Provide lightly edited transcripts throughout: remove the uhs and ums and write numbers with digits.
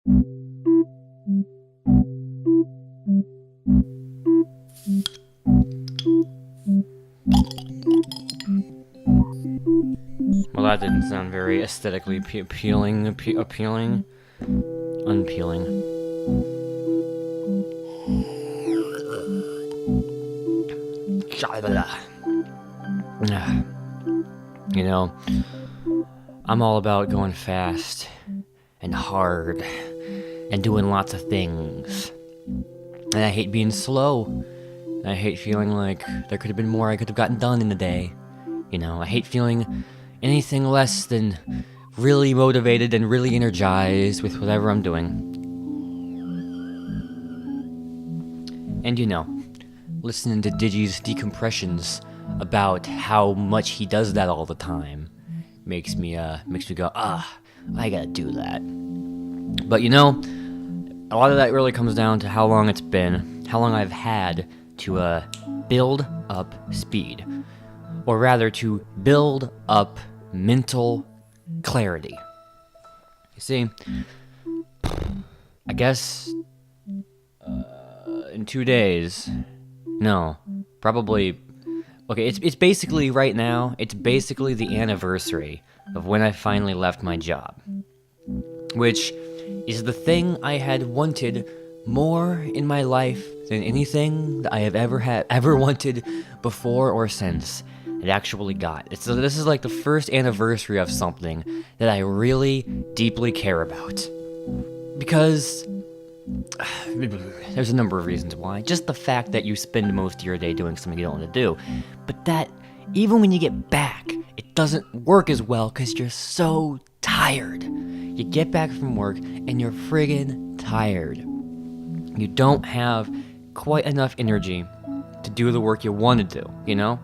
Well, that didn't sound very aesthetically appealing. Unpeeling. You know, I'm all about going fast and hard and doing lots of things. And I hate being slow. And I hate feeling like there could have been more I could have gotten done in a day. You know, I hate feeling anything less than really motivated and really energized with whatever I'm doing. And you know, listening to Digi's decompressions about how much he does that all the time makes me go, I gotta do that. But you know, a lot of that really comes down to how long it's been, how long I've had to build up speed, or rather to build up mental clarity. You see, I guess in 2 days, no, probably, okay, it's basically right now, it's basically the anniversary of when I finally left my job, which is the thing I had wanted more in my life than anything that I have ever wanted before or since. It actually got. So this is like the first anniversary of something that I really deeply care about. Because there's a number of reasons why. Just the fact that you spend most of your day doing something you don't want to do. But that, even when you get back, it doesn't work as well because you're so tired. You get back from work and you're friggin' tired. You don't have quite enough energy to do the work you want to do, you know?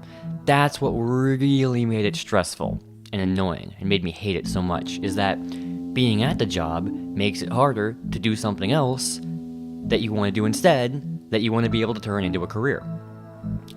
That's what really made it stressful and annoying and made me hate it so much, is that being at the job makes it harder to do something else that you want to do instead, that you want to be able to turn into a career.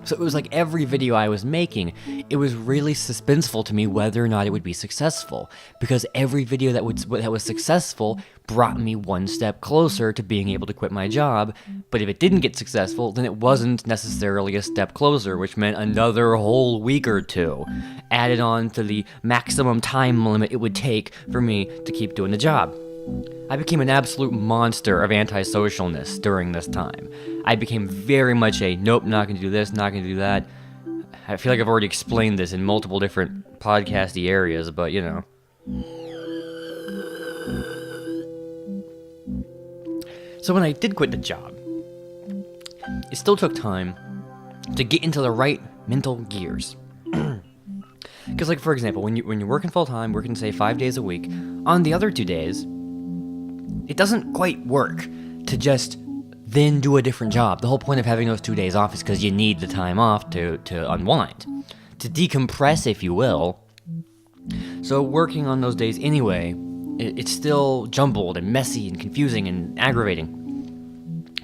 So it was like every video I was making, it was really suspenseful to me whether or not it would be successful, because every video that was successful brought me one step closer to being able to quit my job, but if it didn't get successful, then it wasn't necessarily a step closer, which meant another whole week or two added on to the maximum time limit it would take for me to keep doing the job. I became an absolute monster of antisocialness during this time. I became very much a, nope, not gonna do this, not gonna do that. I feel like I've already explained this in multiple different podcasty areas, but you know. So when I did quit the job, it still took time to get into the right mental gears. Because like, for example, when you're working full-time, working, say, 5 days a week, on the other 2 days, it doesn't quite work to just then do a different job. The whole point of having those 2 days off is because you need the time off to unwind, to decompress, if you will. So working on those days anyway, it's still jumbled and messy and confusing and aggravating.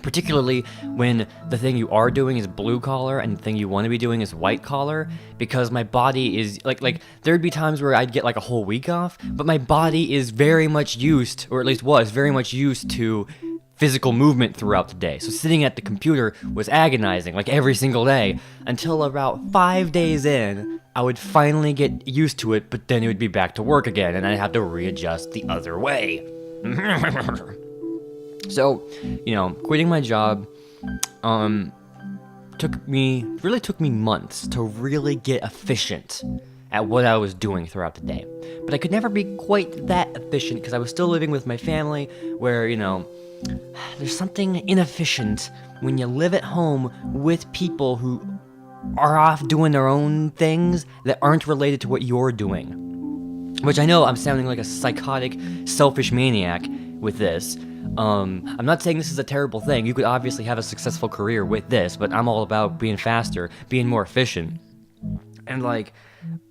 Particularly when the thing you are doing is blue collar and the thing you want to be doing is white collar, because my body is like there'd be times where I'd get like a whole week off, but my body is very much used, or at least was very much used to physical movement throughout the day. So sitting at the computer was agonizing like every single day until about 5 days in, I would finally get used to it, but then it would be back to work again and I'd have to readjust the other way. So, you know, quitting my job took me months to really get efficient at what I was doing throughout the day. But I could never be quite that efficient because I was still living with my family where, you know, there's something inefficient when you live at home with people who are off doing their own things that aren't related to what you're doing. Which I know I'm sounding like a psychotic, selfish maniac with this. I'm not saying this is a terrible thing. You could obviously have a successful career with this, but I'm all about being faster, being more efficient. And like,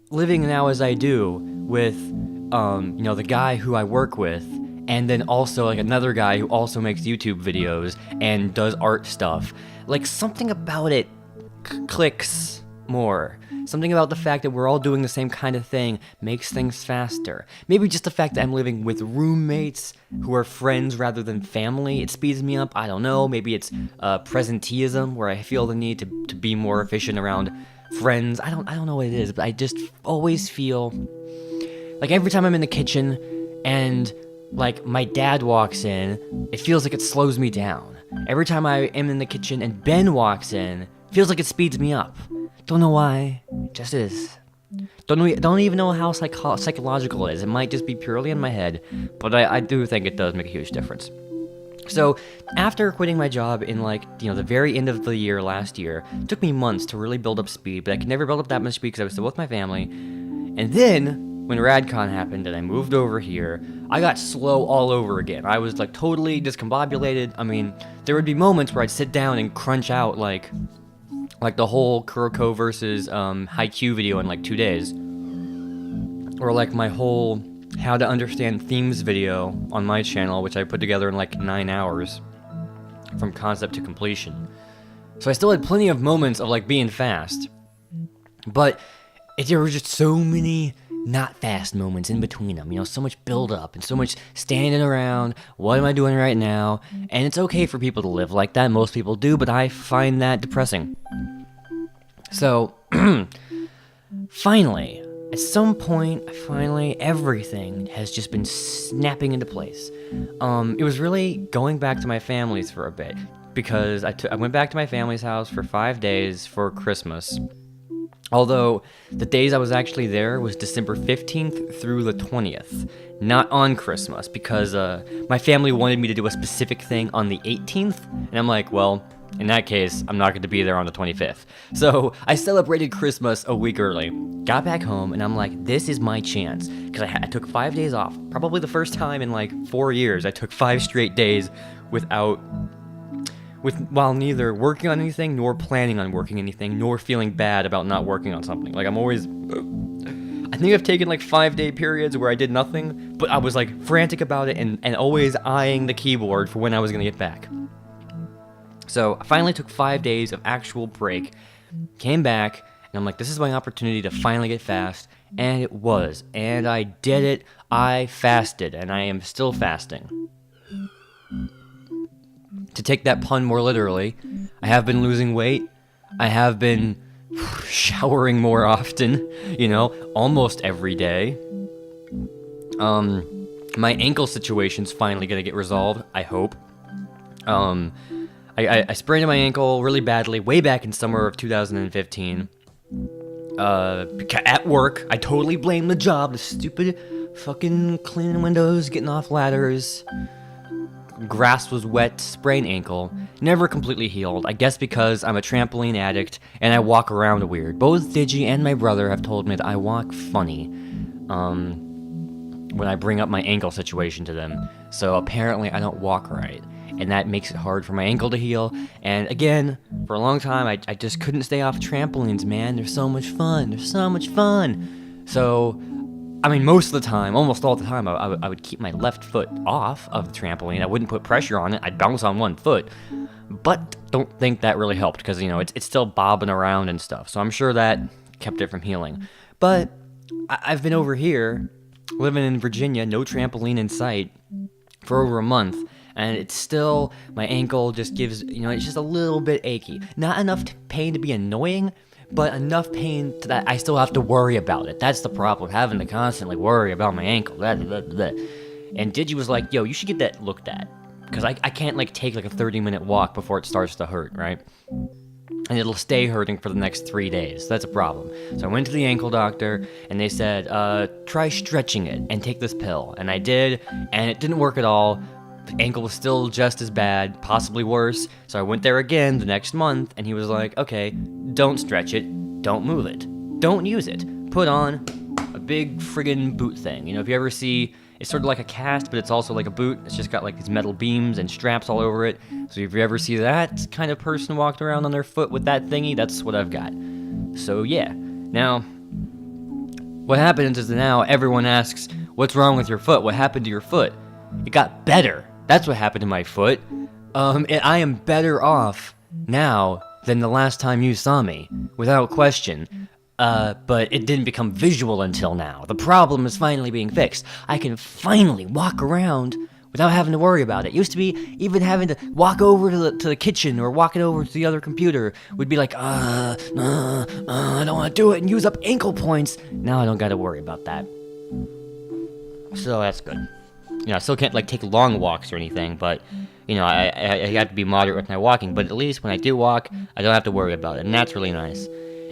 living now as I do with, you know, the guy who I work with, and then also like another guy who also makes YouTube videos and does art stuff. Like, something about it clicks more. Something about the fact that we're all doing the same kind of thing makes things faster. Maybe just the fact that I'm living with roommates who are friends rather than family, it speeds me up. I don't know. Maybe it's presenteeism, where I feel the need to be more efficient around friends. I don't know what it is, but I just always feel like every time I'm in the kitchen and like my dad walks in, it feels like it slows me down. Every time I am in the kitchen and Ben walks in, it feels like it speeds me up. Don't know why, it just is. Don't even know how psychological it is. It might just be purely in my head, but I do think it does make a huge difference. So after quitting my job in the very end of the year last year, it took me months to really build up speed, but I could never build up that much speed because I was still with my family. And then when RadCon happened and I moved over here, I got slow all over again. I was like totally discombobulated. I mean, there would be moments where I'd sit down and crunch out like the whole Kuroko versus Haikyuu video in like 2 days. Or like my whole how to understand themes video on my channel, which I put together in like 9 hours from concept to completion. So I still had plenty of moments of like being fast, but there were just so many not fast moments in between them, so much build up and so much standing around, what am I doing right now? And it's okay for people to live like that, most people do, but I find that depressing. So, finally, at some point, everything has just been snapping into place. It was really going back to my family's for a bit, because I went back to my family's house for 5 days for Christmas. Although, the days I was actually there was December 15th through the 20th, not on Christmas, because my family wanted me to do a specific thing on the 18th, and I'm like, well, in that case, I'm not going to be there on the 25th. So, I celebrated Christmas a week early, got back home, and I'm like, this is my chance, because I took 5 days off, probably the first time in like 4 years. I took 5 straight days while neither working on anything, nor planning on working anything, nor feeling bad about not working on something. Like, I'm always... I think I've taken like 5-day periods where I did nothing, but I was like frantic about it and always eyeing the keyboard for when I was going to get back. So, I finally took 5 days of actual break, came back, and I'm like, this is my opportunity to finally get fast, and it was. And I did it. I fasted, and I am still fasting. To take that pun more literally, I have been losing weight. I have been showering more often, almost every day. My ankle situation's finally gonna get resolved, I hope. I sprained my ankle really badly way back in summer of 2015. At work, I totally blame the job, the stupid fucking cleaning windows, getting off ladders. Grass was wet, sprained ankle, never completely healed, I guess because I'm a trampoline addict and I walk around weird. Both Digi and my brother have told me that I walk funny when I bring up my ankle situation to them, so apparently I don't walk right, and that makes it hard for my ankle to heal. And again, for a long time I just couldn't stay off trampolines, man. They're so much fun, so I mean, most of the time, almost all the time, I would keep my left foot off of the trampoline. I wouldn't put pressure on it. I'd bounce on one foot. But don't think that really helped because, it's still bobbing around and stuff. So I'm sure that kept it from healing. But I've been over here, living in Virginia, no trampoline in sight, for over a month. And it's still, my ankle just gives, it's just a little bit achy. Not enough pain to be annoying, but enough pain that I still have to worry about it. That's the problem, having to constantly worry about my ankle. Blah, blah, blah, blah. And Digi was like, yo, you should get that looked at. Because I can't take a 30-minute walk before it starts to hurt, right? And it'll stay hurting for the next 3 days. That's a problem. So I went to the ankle doctor, and they said, try stretching it and take this pill. And I did, and it didn't work at all. The ankle was still just as bad, possibly worse. So I went there again the next month, and he was like, okay, don't stretch it, don't move it, don't use it. Put on a big friggin' boot thing. If you ever see, it's sort of like a cast, but it's also like a boot. It's just got like these metal beams and straps all over it. So if you ever see that kind of person walked around on their foot with that thingy, that's what I've got. So yeah. Now, what happens is that now everyone asks, what's wrong with your foot? What happened to your foot? It got better. That's what happened to my foot. And I am better off now than the last time you saw me, without question. But it didn't become visual until now. The problem is finally being fixed. I can finally walk around without having to worry about it. Used to be even having to walk over to the kitchen or walking over to the other computer would be like, I don't want to do it and use up ankle points. Now I don't got to worry about that. So that's good. I still can't take long walks or anything, but I have to be moderate with my walking. But at least when I do walk, I don't have to worry about it, and that's really nice.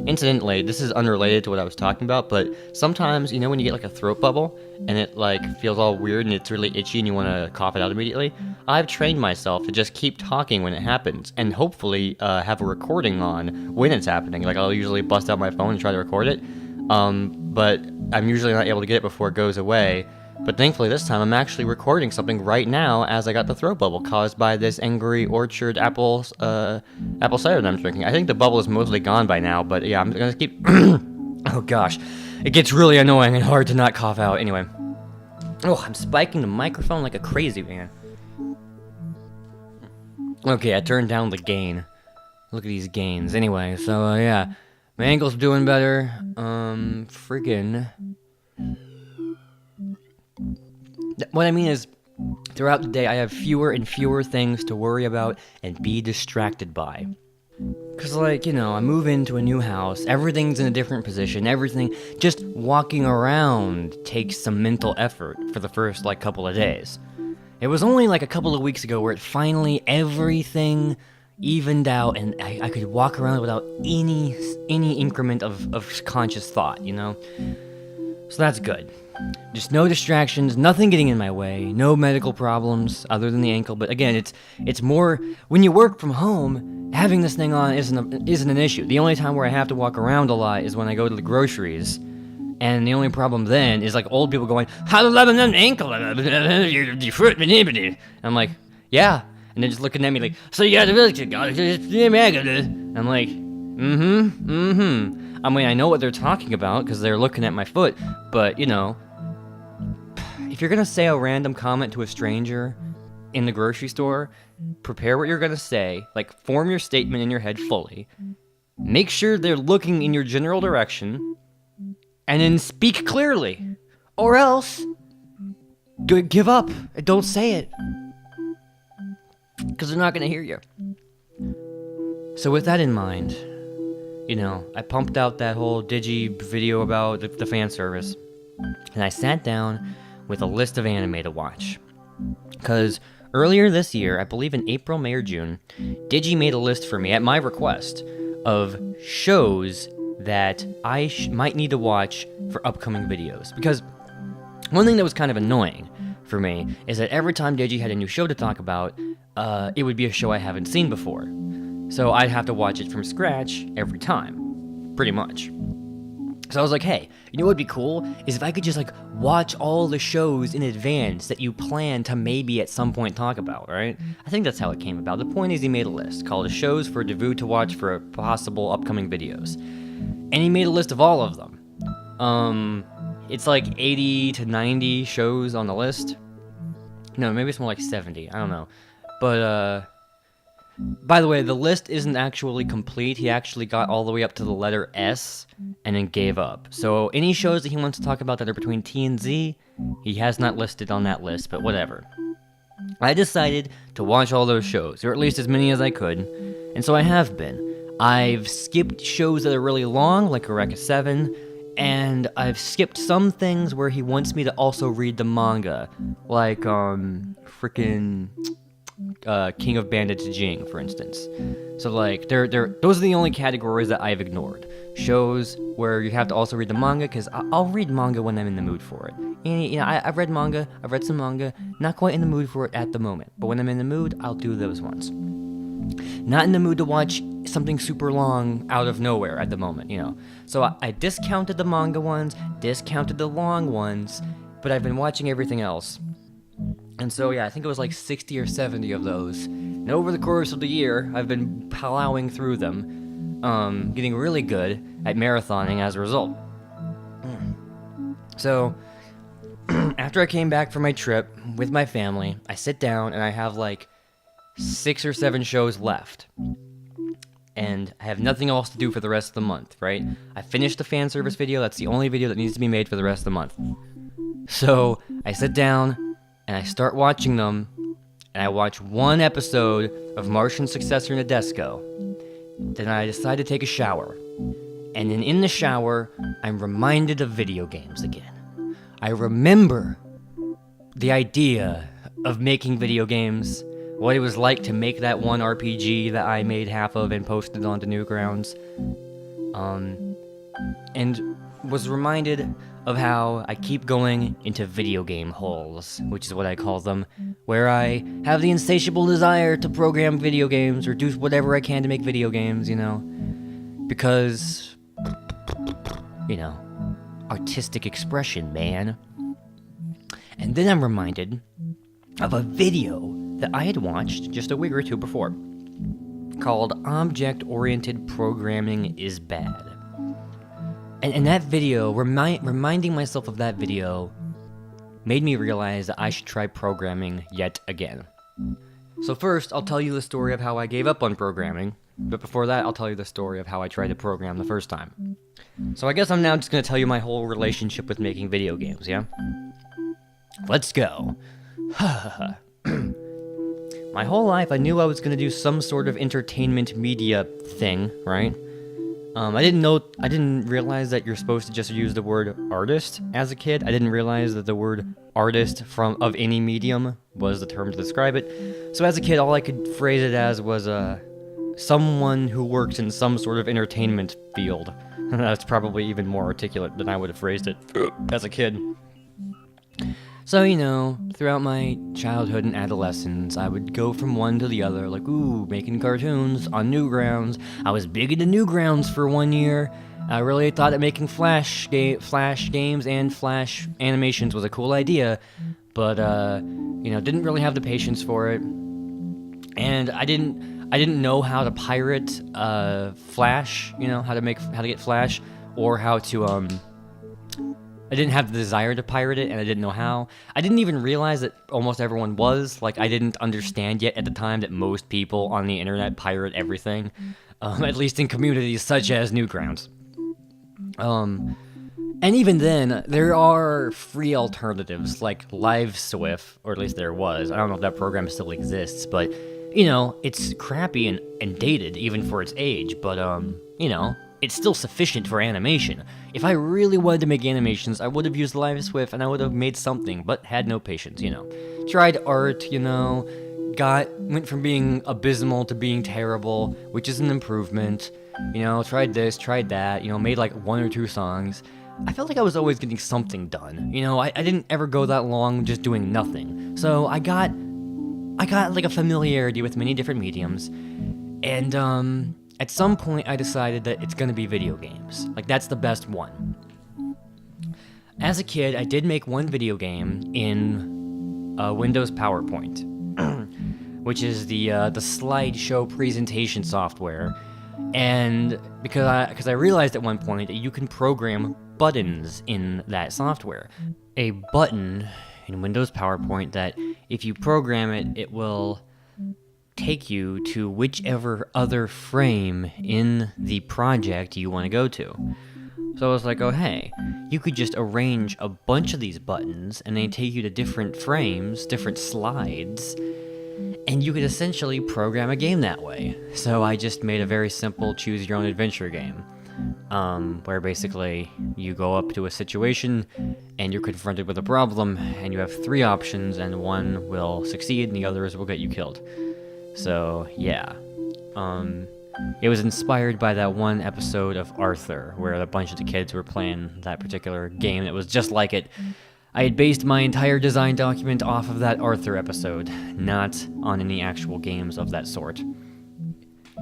Incidentally, this is unrelated to what I was talking about, but sometimes, when you get a throat bubble, and it feels all weird and it's really itchy and you want to cough it out immediately, I've trained myself to just keep talking when it happens, and hopefully have a recording on when it's happening. I'll usually bust out my phone and try to record it, but I'm usually not able to get it before it goes away. But thankfully this time I'm actually recording something right now as I got the throat bubble caused by this Angry Orchard apple cider that I'm drinking. I think the bubble is mostly gone by now, but yeah, I'm gonna keep... Oh gosh, it gets really annoying and hard to not cough out. Anyway. Oh, I'm spiking the microphone like a crazy man. Okay, I turned down the gain. Look at these gains. Anyway, so yeah. My ankle's doing better. Friggin'... What I mean is, throughout the day, I have fewer and fewer things to worry about and be distracted by. Because, I move into a new house, everything's in a different position, just walking around takes some mental effort for the first, couple of days. It was only, a couple of weeks ago where it finally, everything evened out and I could walk around without any increment of conscious thought, So that's good. Just no distractions, nothing getting in my way, no medical problems other than the ankle. But again, it's more when you work from home, having this thing on isn't an issue. The only time where I have to walk around a lot is when I go to the groceries, and the only problem then is old people going, "How to love an ankle?" I'm like, yeah, and they're just looking at me like, "So you got to." I'm like, I mean, I know what they're talking about because they're looking at my foot, but if you're gonna say a random comment to a stranger in the grocery store, prepare what you're gonna say, form your statement in your head fully, make sure they're looking in your general direction, and then speak clearly, or else give up and don't say it, because they're not gonna hear you. So with that in mind, I pumped out that whole Digi video about the fan service, and I sat down with a list of anime to watch. Because earlier this year, I believe in April, May, or June, Digi made a list for me, at my request, of shows that I might need to watch for upcoming videos. Because one thing that was kind of annoying for me is that every time Digi had a new show to talk about, it would be a show I haven't seen before. So I'd have to watch it from scratch every time, pretty much. So I was like, hey, you know what would be cool? Is if I could just watch all the shows in advance that you plan to maybe at some point talk about, right? I think that's how it came about. The point is he made a list called shows for Davoo to watch for possible upcoming videos. And he made a list of all of them. It's 80 to 90 shows on the list. No, maybe it's more 70, I don't know. But, by the way, the list isn't actually complete. He actually got all the way up to the letter S and then gave up. So any shows that he wants to talk about that are between T and Z, he has not listed on that list, but whatever. I decided to watch all those shows, or at least as many as I could, and so I have been. I've skipped shows that are really long, like Eureka 7, and I've skipped some things where he wants me to also read the manga, like, frickin' King of Bandits Jing, for instance. So those are the only categories that I've ignored. Shows where you have to also read the manga, because I'll read manga when I'm in the mood for it. And, I've read manga, I've read some manga, not quite in the mood for it at the moment, but when I'm in the mood, I'll do those ones. Not in the mood to watch something super long out of nowhere at the moment, So I discounted the manga ones, discounted the long ones, but I've been watching everything else. And so, yeah, I think it was 60 or 70 of those. And over the course of the year, I've been plowing through them, getting really good at marathoning as a result. So, after I came back from my trip with my family, I sit down and I have 6 or 7 shows left. and I have nothing else to do for the rest of the month, right? I finished the fan service video. That's the only video that needs to be made for the rest of the month. So I sit down and I start watching them, and I watch one episode of Martian Successor Nadesco. Then I decide to take a shower. And then in the shower, I'm reminded of video games again. I remember the idea of making video games, what it was like to make that one RPG that I made half of and posted onto Newgrounds, and was reminded of how I keep going into video game holes, which is what I call them, where I have the insatiable desire to program video games or do whatever I can to make video games, because, artistic expression, man. And then I'm reminded of a video that I had watched just a week or two before, called Object-Oriented Programming is Bad. And that video, reminding myself of that video, made me realize that I should try programming yet again. So first, I'll tell you the story of how I gave up on programming, but before that, I'll tell you the story of how I tried to program the first time. So I guess I'm now just going to tell you my whole relationship with making video games, yeah? Let's go. My whole life, I knew I was going to do some sort of entertainment media thing, right? I didn't realize that you're supposed to just use the word artist as a kid. I didn't realize that the word artist of any medium was the term to describe it. So as a kid, all I could phrase it as was someone who works in some sort of entertainment field. That's probably even more articulate than I would have phrased it as a kid. So, throughout my childhood and adolescence, I would go from one to the other, like, making cartoons on Newgrounds. I was big into Newgrounds for 1 year. I really thought that making Flash games and Flash animations was a cool idea, but, didn't really have the patience for it. And I didn't know how to pirate Flash, how to get Flash, or how to, I didn't have the desire to pirate it, and I didn't know how. I didn't even realize that almost everyone was. Like, I didn't understand yet at the time that most people on the internet pirate everything, at least in communities such as Newgrounds. And even then, there are free alternatives, like LiveSwift, or at least there was. I don't know if that program still exists, but, it's crappy and dated, even for its age, but, it's still sufficient for animation. If I really wanted to make animations, I would have used LiveSwift and I would have made something, but had no patience, Tried art, went from being abysmal to being terrible, which is an improvement. Tried this, tried that, made like 1 or 2 songs. I felt like I was always getting something done. I didn't ever go that long just doing nothing. So I got like a familiarity with many different mediums, and at some point, I decided that it's gonna be video games. Like, that's the best one. As a kid, I did make one video game in Windows PowerPoint, which is the slideshow presentation software. And because I realized at one point that you can program buttons in that software. A button in Windows PowerPoint that, if you program it, it will take you to whichever other frame in the project you want to go to. So I was like, oh hey, you could just arrange a bunch of these buttons and they take you to different frames, different slides, and you could essentially program a game that way. So I just made a very simple choose your own adventure game, where basically you go up to a situation and you're confronted with a problem and you have 3 options and one will succeed and the others will get you killed. So, yeah. It was inspired by that one episode of Arthur, where a bunch of the kids were playing that particular game that was just like it. I had based my entire design document off of that Arthur episode, not on any actual games of that sort.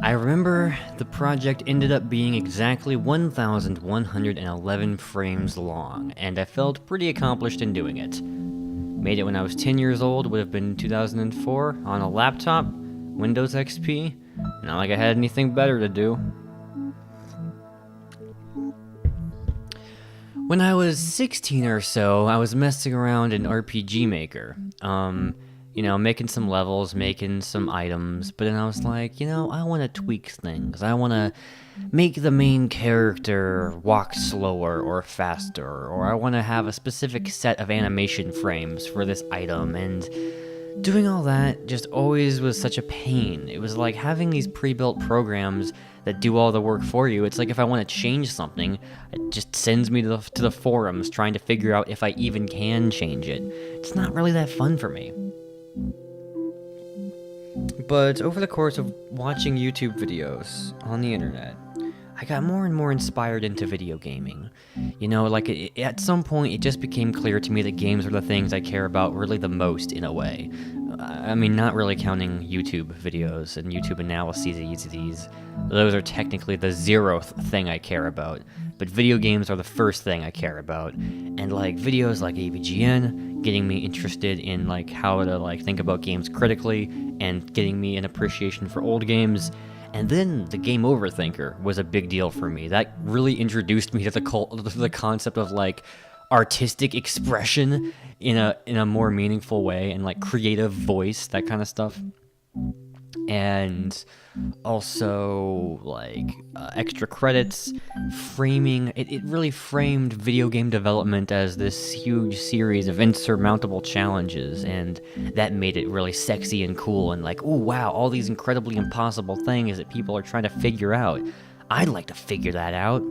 I remember the project ended up being exactly 1,111 frames long, and I felt pretty accomplished in doing it. Made it when I was 10 years old, would have been 2004, on a laptop, Windows XP. Not like I had anything better to do. When I was 16 or so, I was messing around in RPG Maker. making some levels, making some items, but then I was like, I want to tweak things. I want to make the main character walk slower or faster, or I want to have a specific set of animation frames for this item, and doing all that just always was such a pain. It was like having these pre-built programs that do all the work for you. It's like if I want to change something, it just sends me to the forums trying to figure out if I even can change it. It's not really that fun for me. But over the course of watching YouTube videos on the internet, I got more and more inspired into video gaming. At some point, it just became clear to me that games are the things I care about really the most, in a way. I mean, not really counting YouTube videos and YouTube analyses. Those are technically the 0th thing I care about. But video games are the first thing I care about. And, videos like AVGN, getting me interested in, how to, think about games critically, and getting me an appreciation for old games. And then the Game Over Thinker was a big deal for me. That really introduced me to the concept of artistic expression in a more meaningful way, and creative voice, that kind of stuff. And also extra credits, framing. It really framed video game development as this huge series of insurmountable challenges, and that made it really sexy and cool, and oh wow, all these incredibly impossible things that people are trying to figure out. I'd like to figure that out.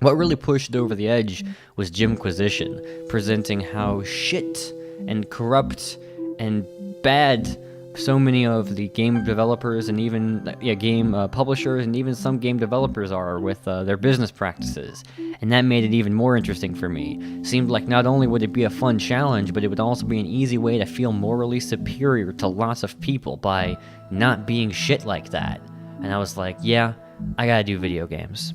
What really pushed it over the edge was Jimquisition, presenting how shit and corrupt and bad so many of the game developers and even game publishers and even some game developers are with their business practices. And that made it even more interesting for me. Seemed like not only would it be a fun challenge, but it would also be an easy way to feel morally superior to lots of people by not being shit like that. And I was like, yeah, I gotta do video games.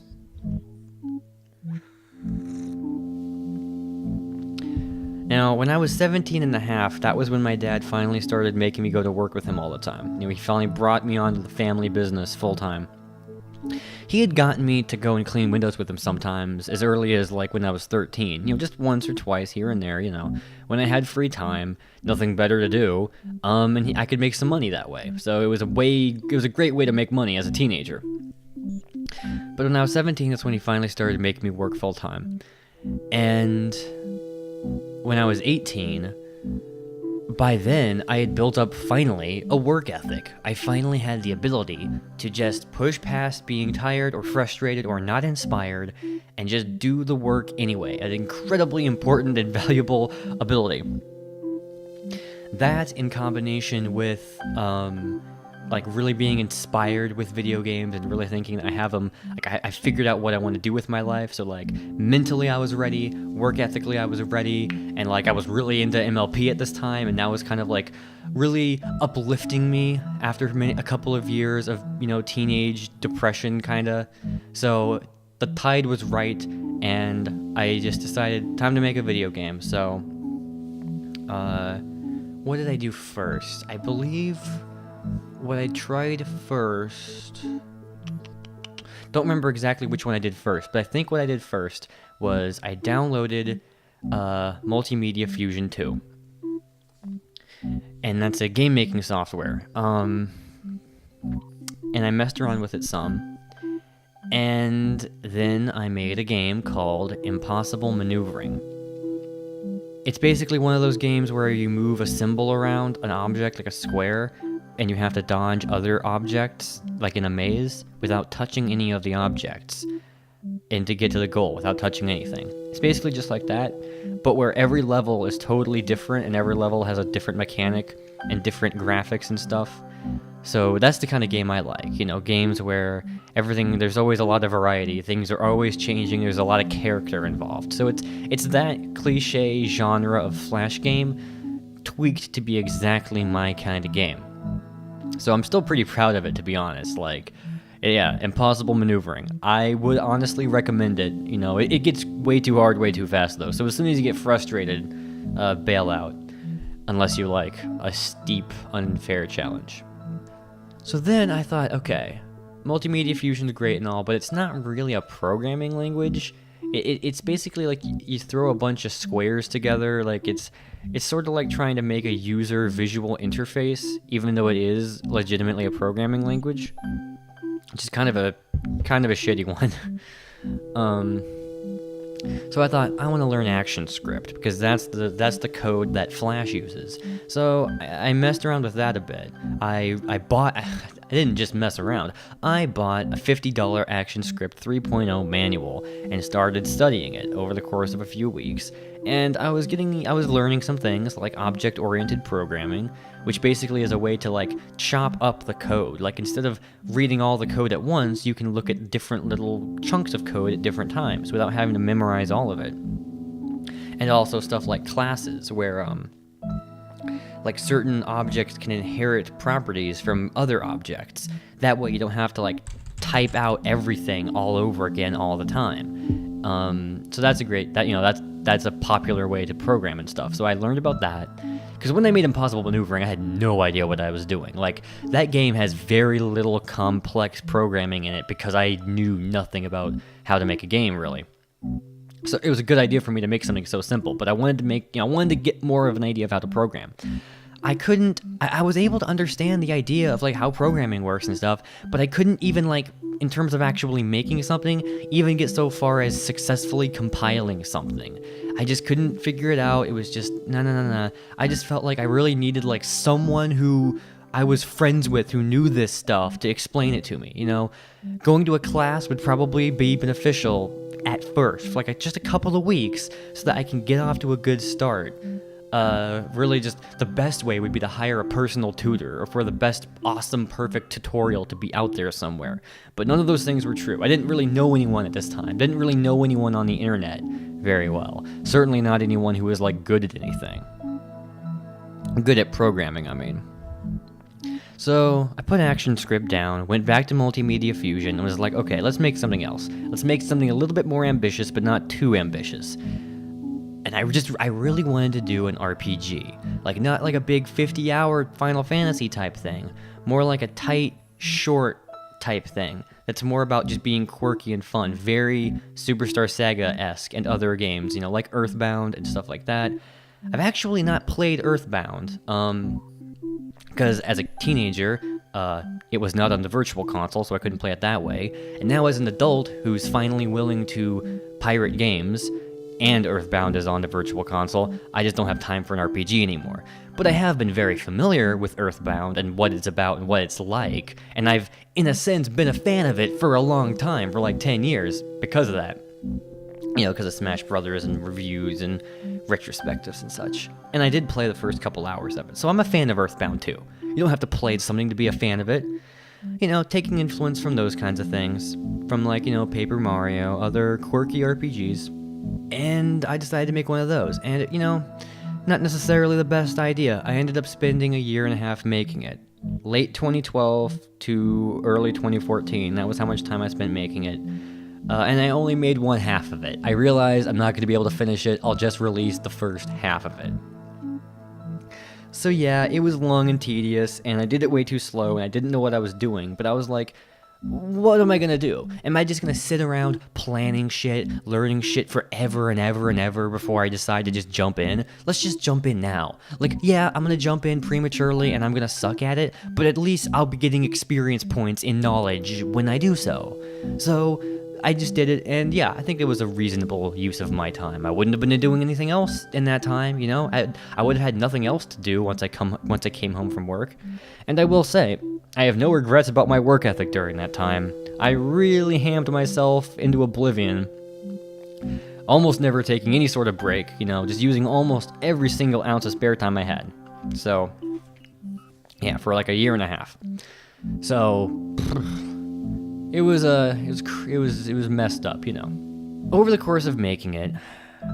Now, when I was 17 and a half, that was when my dad finally started making me go to work with him all the time. He finally brought me onto the family business full time. He had gotten me to go and clean windows with him sometimes, as early as when I was 13. Just once or twice here and there, when I had free time, nothing better to do, and I could make some money that way. So it was a great way to make money as a teenager. But when I was 17, that's when he finally started making me work full time. And when I was 18, by then, I had built up, finally, a work ethic. I finally had the ability to just push past being tired or frustrated or not inspired and just do the work anyway, an incredibly important and valuable ability. That, in combination with, really being inspired with video games and really thinking that I have them, I figured out what I want to do with my life. So mentally I was ready, work ethically I was ready, and I was really into MLP at this time, and that was kind of really uplifting me after a couple of years of teenage depression kind of. So the tide was right, and I just decided time to make a video game. So what did I do first? I believe what I tried first, don't remember exactly which one I did first, but I think what I did first was I downloaded Multimedia Fusion 2. And that's a game making software. And I messed around with it some. And then I made a game called Impossible Maneuvering. It's basically one of those games where you move a symbol around an object, like a square, and you have to dodge other objects, like in a maze, without touching any of the objects, and to get to the goal without touching anything. It's basically just like that, but where every level is totally different, and every level has a different mechanic and different graphics and stuff. So that's the kind of game I like, games where there's always a lot of variety, things are always changing, there's a lot of character involved. So it's that cliche genre of flash game tweaked to be exactly my kind of game. So I'm still pretty proud of it, to be honest. Impossible Maneuvering. I would honestly recommend it. It gets way too hard, way too fast, though. So as soon as you get frustrated, bail out. Unless you like a steep, unfair challenge. So then I thought, okay, Multimedia Fusion's great and all, but it's not really a programming language. It's basically like you throw a bunch of squares together. Like it's sort of like trying to make a user visual interface, even though it is legitimately a programming language, which is kind of a shitty one. So I thought I want to learn ActionScript because that's the code that Flash uses. So I messed around with that a bit. I didn't just mess around. I bought a $50 ActionScript 3.0 manual and started studying it over the course of a few weeks. And I was learning some things like object-oriented programming, which basically is a way to like chop up the code. Like instead of reading all the code at once, you can look at different little chunks of code at different times without having to memorize all of it. And also stuff like classes, where like certain objects can inherit properties from other objects. That way you don't have to like type out everything all over again all the time. So that's that's a popular way to program and stuff. So I learned about that, because when they made Impossible Maneuvering, I had no idea what I was doing. Like, that game has very little complex programming in it because I knew nothing about how to make a game, really. So it was a good idea for me to make something so simple, but I wanted to get more of an idea of how to program. I was able to understand the idea of like how programming works and stuff, but I couldn't even like, in terms of actually making something, even get so far as successfully compiling something. I just couldn't figure it out. It was just, no. I just felt like I really needed like someone who I was friends with who knew this stuff to explain it to me, you know? Going to a class would probably be beneficial at first, for like just a couple of weeks, so that I can get off to a good start. Really just the best way would be to hire a personal tutor, or for the best awesome perfect tutorial to be out there somewhere. But none of those things were true. I didn't really know anyone at this time. Didn't really know anyone on the internet very well. Certainly not anyone who was like good at anything. Good at programming, I mean. So I put ActionScript down, went back to Multimedia Fusion, and was like, okay, let's make something else. Let's make something a little bit more ambitious, but not too ambitious. And I really wanted to do an RPG. Like, not like a big 50-hour Final Fantasy type thing. More like a tight, short type thing. That's more about just being quirky and fun. Very Superstar Saga-esque and other games, you know, like Earthbound and stuff like that. I've actually not played Earthbound, because as a teenager, it was not on the Virtual Console, so I couldn't play it that way. And now as an adult who's finally willing to pirate games, and Earthbound is on the Virtual Console, I just don't have time for an RPG anymore. But I have been very familiar with Earthbound and what it's about and what it's like, and I've, in a sense, been a fan of it for a long time, for like 10 years, because of that. You know, because of Smash Brothers and reviews and retrospectives and such. And I did play the first couple hours of it, so I'm a fan of Earthbound too. You don't have to play something to be a fan of it. You know, taking influence from those kinds of things, from like, you know, Paper Mario, other quirky RPGs. And I decided to make one of those, and you know, not necessarily the best idea. I ended up spending a year and a half making it. Late 2012 to early 2014, that was how much time I spent making it. And I only made one half of it. I realized I'm not going to be able to finish it, I'll just release the first half of it. So yeah, it was long and tedious, and I did it way too slow, and I didn't know what I was doing, but I was like, what am I gonna do? Am I just gonna sit around planning shit, learning shit forever and ever and ever before I decide to just jump in? Let's just jump in now. Like, yeah, I'm gonna jump in prematurely and I'm gonna suck at it, but at least I'll be getting experience points in knowledge when I do so. So I just did it, and yeah, I think it was a reasonable use of my time. I wouldn't have been doing anything else in that time, you know? I would have had nothing else to do once I came home from work. And I will say, I have no regrets about my work ethic during that time. I really hammed myself into oblivion, almost never taking any sort of break, you know, just using almost every single ounce of spare time I had. So, yeah, for like a year and a half. So, it was messed up, you know. Over the course of making it,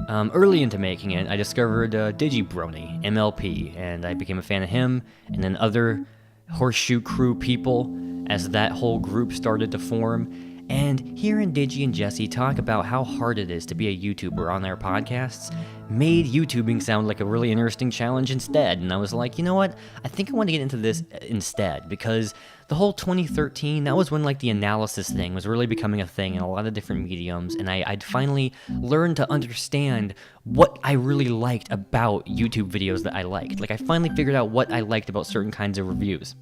early into making it, I discovered Digibrony, MLP, and I became a fan of him, and then other Horseshoe Crew people as that whole group started to form. And hearing Digi and Jesse talk about how hard it is to be a YouTuber on their podcasts made YouTubing sound like a really interesting challenge instead. And I was like, you know what? I think I want to get into this instead, because the whole 2013, that was when like the analysis thing was really becoming a thing in a lot of different mediums, and I'd finally learned to understand what I really liked about YouTube videos that I liked. Like, I finally figured out what I liked about certain kinds of reviews.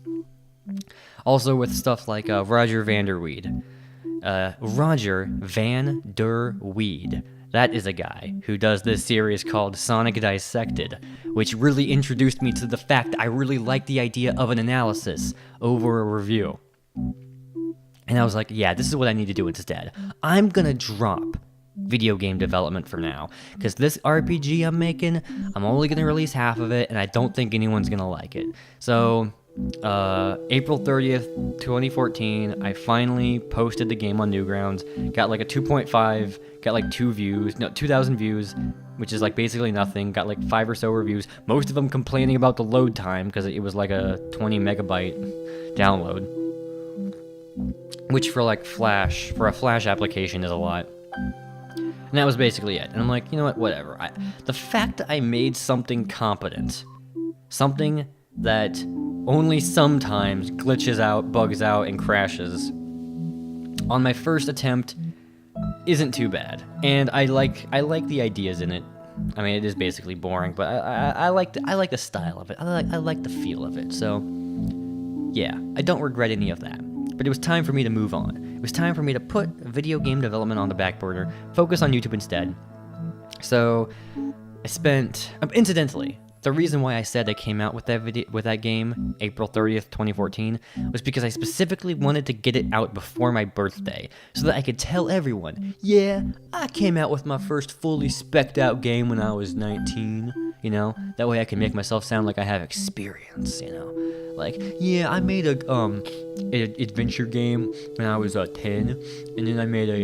Also with stuff like Roger Van Der Weed. Roger Van Der Weed. That is a guy who does this series called Sonic Dissected, which really introduced me to the fact that I really like the idea of an analysis over a review. And I was like, yeah, this is what I need to do instead. I'm gonna drop video game development for now, because this RPG I'm making, I'm only gonna release half of it, and I don't think anyone's gonna like it. So, April 30th, 2014, I finally posted the game on Newgrounds, got like a 2.5, got like 2,000 views, which is like basically nothing, got like 5 or so reviews, most of them complaining about the load time, because it was like a 20 megabyte download, which for a Flash application is a lot. And that was basically it. And I'm like, you know what, whatever. The fact that I made something competent, something that only sometimes glitches out, bugs out, and crashes, on my first attempt isn't too bad. And I like the ideas in it. I mean, it is basically boring, but I like the style of it. I like the feel of it. So yeah, I don't regret any of that. But it was time for me to move on. It was time for me to put video game development on the back burner, focus on YouTube instead. So I spent, incidentally, the reason why I said I came out with that game, April 30th, 2014, was because I specifically wanted to get it out before my birthday, so that I could tell everyone, yeah, I came out with my first fully spec'd out game when I was 19, you know? That way I can make myself sound like I have experience, you know? Like, yeah, I made a adventure game when I was 10, and then I made a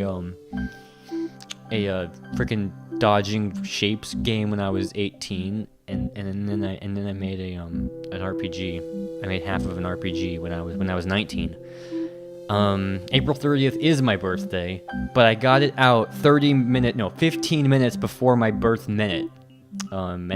freaking dodging shapes game when I was 18, and then I made an RPG. I made half of an RPG when I was 19. April 30th is my birthday, but I got it out 15 minutes before my birth minute. And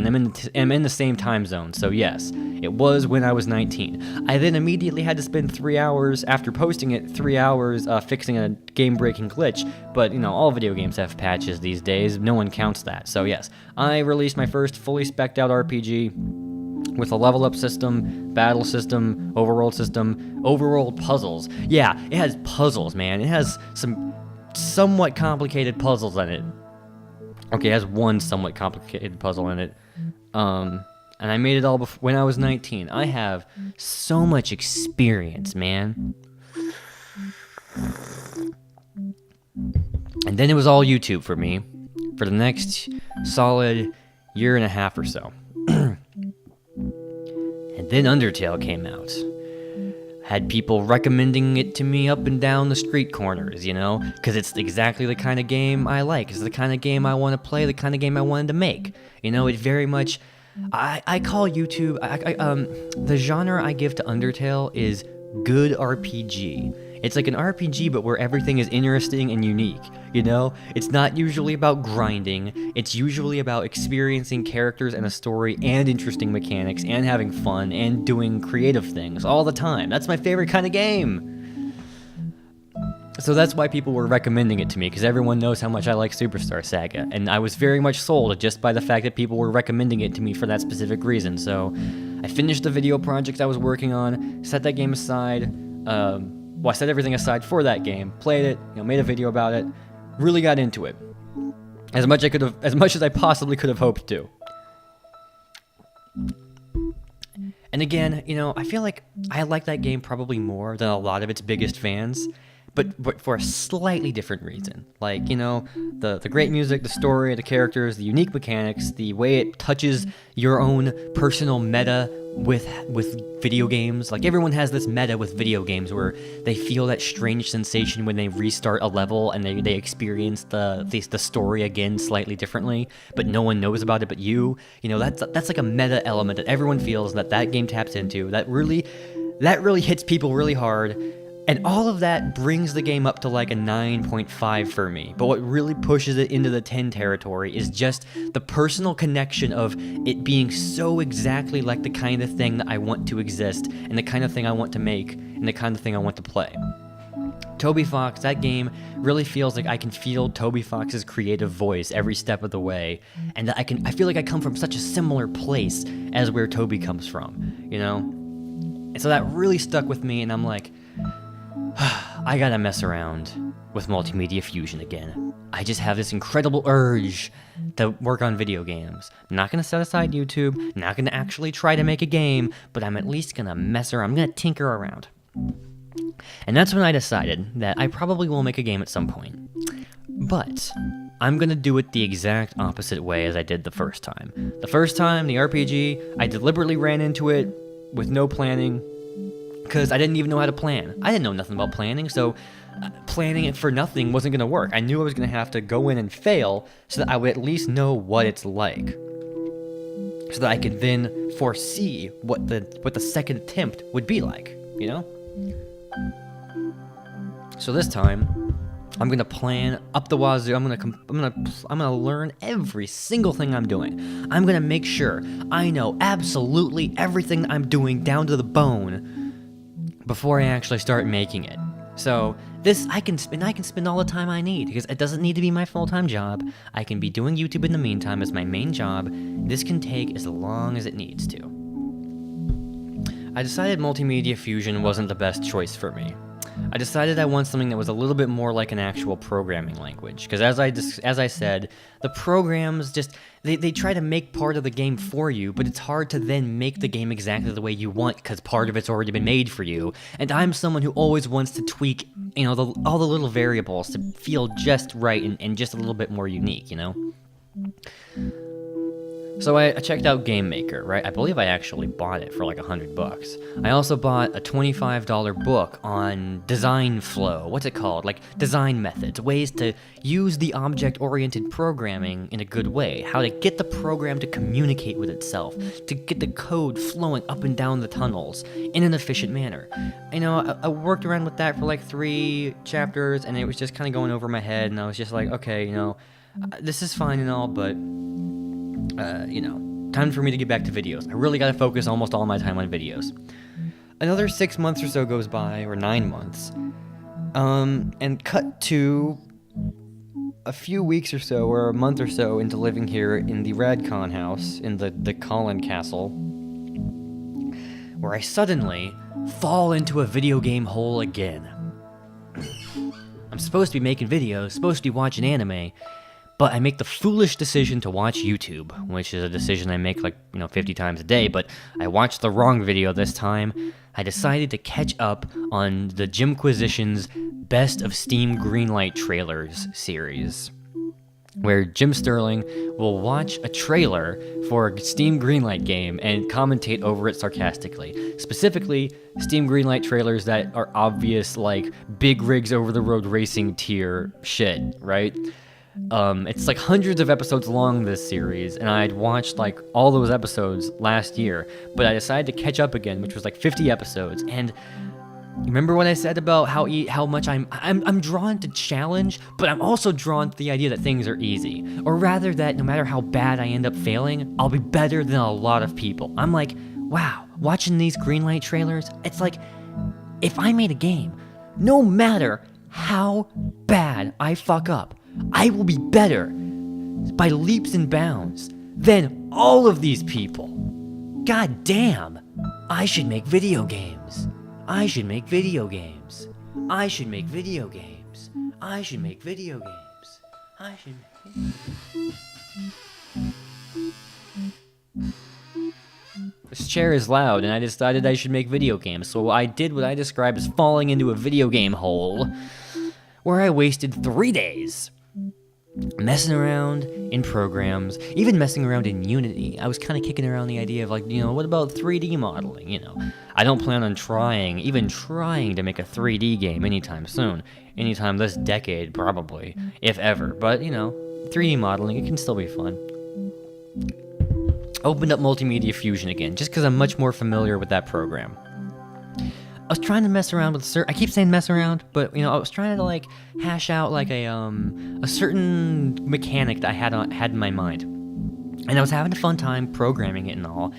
I'm in the same time zone, so yes, it was when I was 19. I then immediately had to spend 3 hours, after posting it, 3 hours fixing a game-breaking glitch, but, you know, all video games have patches these days, no one counts that. So yes, I released my first fully spec'd out RPG with a level-up system, battle system, overworld puzzles. Yeah, it has puzzles, man. It has some somewhat complicated puzzles in it. Okay, it has one somewhat complicated puzzle in it. And I made it all when I was 19. I have so much experience, man. And then it was all YouTube for me for the next solid year and a half or so. And then Undertale came out. Had people recommending it to me up and down the street corners, you know? Because it's exactly the kind of game I like. It's the kind of game I want to play, the kind of game I wanted to make. You know, it very much... I call YouTube... the genre I give to Undertale is good RPG. It's like an RPG, but where everything is interesting and unique, you know? It's not usually about grinding. It's usually about experiencing characters and a story and interesting mechanics and having fun and doing creative things all the time. That's my favorite kind of game. So that's why people were recommending it to me, because everyone knows how much I like Superstar Saga, and I was very much sold just by the fact that people were recommending it to me for that specific reason. So I finished the video project I was working on, set that game aside, I set everything aside for that game, played it, you know, made a video about it, really got into it. As much as I possibly could have hoped to. And again, you know, I feel like I like that game probably more than a lot of its biggest fans, but for a slightly different reason. Like, you know, the great music, the story, the characters, the unique mechanics, the way it touches your own personal meta with video games. Like, everyone has this meta with video games where they feel that strange sensation when they restart a level and they experience the story again slightly differently, but no one knows about it but you. You know, that's like a meta element that everyone feels that game taps into. That really hits people really hard. And all of that brings the game up to like a 9.5 for me. But what really pushes it into the 10 territory is just the personal connection of it being so exactly like the kind of thing that I want to exist, and the kind of thing I want to make, and the kind of thing I want to play. Toby Fox, that game really feels like I can feel Toby Fox's creative voice every step of the way, and that I feel like I come from such a similar place as where Toby comes from, you know? And so that really stuck with me, and I'm like, I gotta mess around with multimedia fusion again. I just have this incredible urge to work on video games. I'm not gonna set aside YouTube, not gonna actually try to make a game, but I'm at least gonna mess around, I'm gonna tinker around. And that's when I decided that I probably will make a game at some point. But I'm gonna do it the exact opposite way as I did the first time. The first time, the RPG, I deliberately ran into it with no planning, because I didn't even know how to plan. I didn't know nothing about planning, so planning it for nothing wasn't going to work. I knew I was going to have to go in and fail so that I would at least know what it's like, so that I could then foresee what the second attempt would be like, you know? So this time, I'm gonna plan up the wazoo. I'm gonna learn every single thing I'm doing. I'm gonna make sure I know absolutely everything I'm doing down to the bone before I actually start making it. So this I can spend all the time I need, because it doesn't need to be my full-time job. I can be doing YouTube in the meantime as my main job. This can take as long as it needs to. I decided multimedia fusion wasn't the best choice for me. I decided I want something that was a little bit more like an actual programming language, because as I said, the programs just, they try to make part of the game for you, but it's hard to then make the game exactly the way you want, because part of it's already been made for you, and I'm someone who always wants to tweak, you know, all the little variables to feel just right and just a little bit more unique, you know? So I checked out Game Maker, right? I believe I actually bought it for like $100. I also bought a $25 book on design flow. What's it called? Like design methods, ways to use the object-oriented programming in a good way, how to get the program to communicate with itself, to get the code flowing up and down the tunnels in an efficient manner. You know, I worked around with that for like 3 chapters, and it was just kind of going over my head, and I was just like, okay, you know, this is fine and all, but you know, time for me to get back to videos. I really gotta focus almost all my time on videos. Another 6 months or so goes by, or 9 months, and cut to a few weeks or so, or a month or so into living here in the Radcon house, in the Colin Castle, where I suddenly fall into a video game hole again. I'm supposed to be making videos, supposed to be watching anime, but I make the foolish decision to watch YouTube, which is a decision I make like, 50 times a day, but I watched the wrong video this time. I decided to catch up on the Jimquisition's Best of Steam Greenlight Trailers series, where Jim Sterling will watch a trailer for a Steam Greenlight game and commentate over it sarcastically. Specifically, Steam Greenlight trailers that are obvious, like, big rigs over the road racing tier shit, right? It's like hundreds of episodes long, this series, and I'd watched like all those episodes last year, but I decided to catch up again, which was like 50 episodes, and remember what I said about how much I'm drawn to challenge, but I'm also drawn to the idea that things are easy, or rather that no matter how bad I end up failing, I'll be better than a lot of people. I'm like, wow, watching these Greenlight trailers, it's like, if I made a game, no matter how bad I fuck up, I will be better by leaps and bounds than all of these people. God damn, I should make video games. I should make video games. I should make video games. I should make video games. I should make This chair is loud, and I decided I should make video games, so I did what I described as falling into a video game hole, where I wasted 3 days messing around in programs, even messing around in Unity. I was kind of kicking around the idea of like, what about 3D modeling, I don't plan on even trying to make a 3D game anytime soon. Anytime this decade, probably, if ever. But, 3D modeling, it can still be fun. Opened up Multimedia Fusion again, just because I'm much more familiar with that program. was trying to mess around with I keep saying mess around, but I was trying to like hash out like a certain mechanic that I had in my mind, and I was having a fun time programming it and all.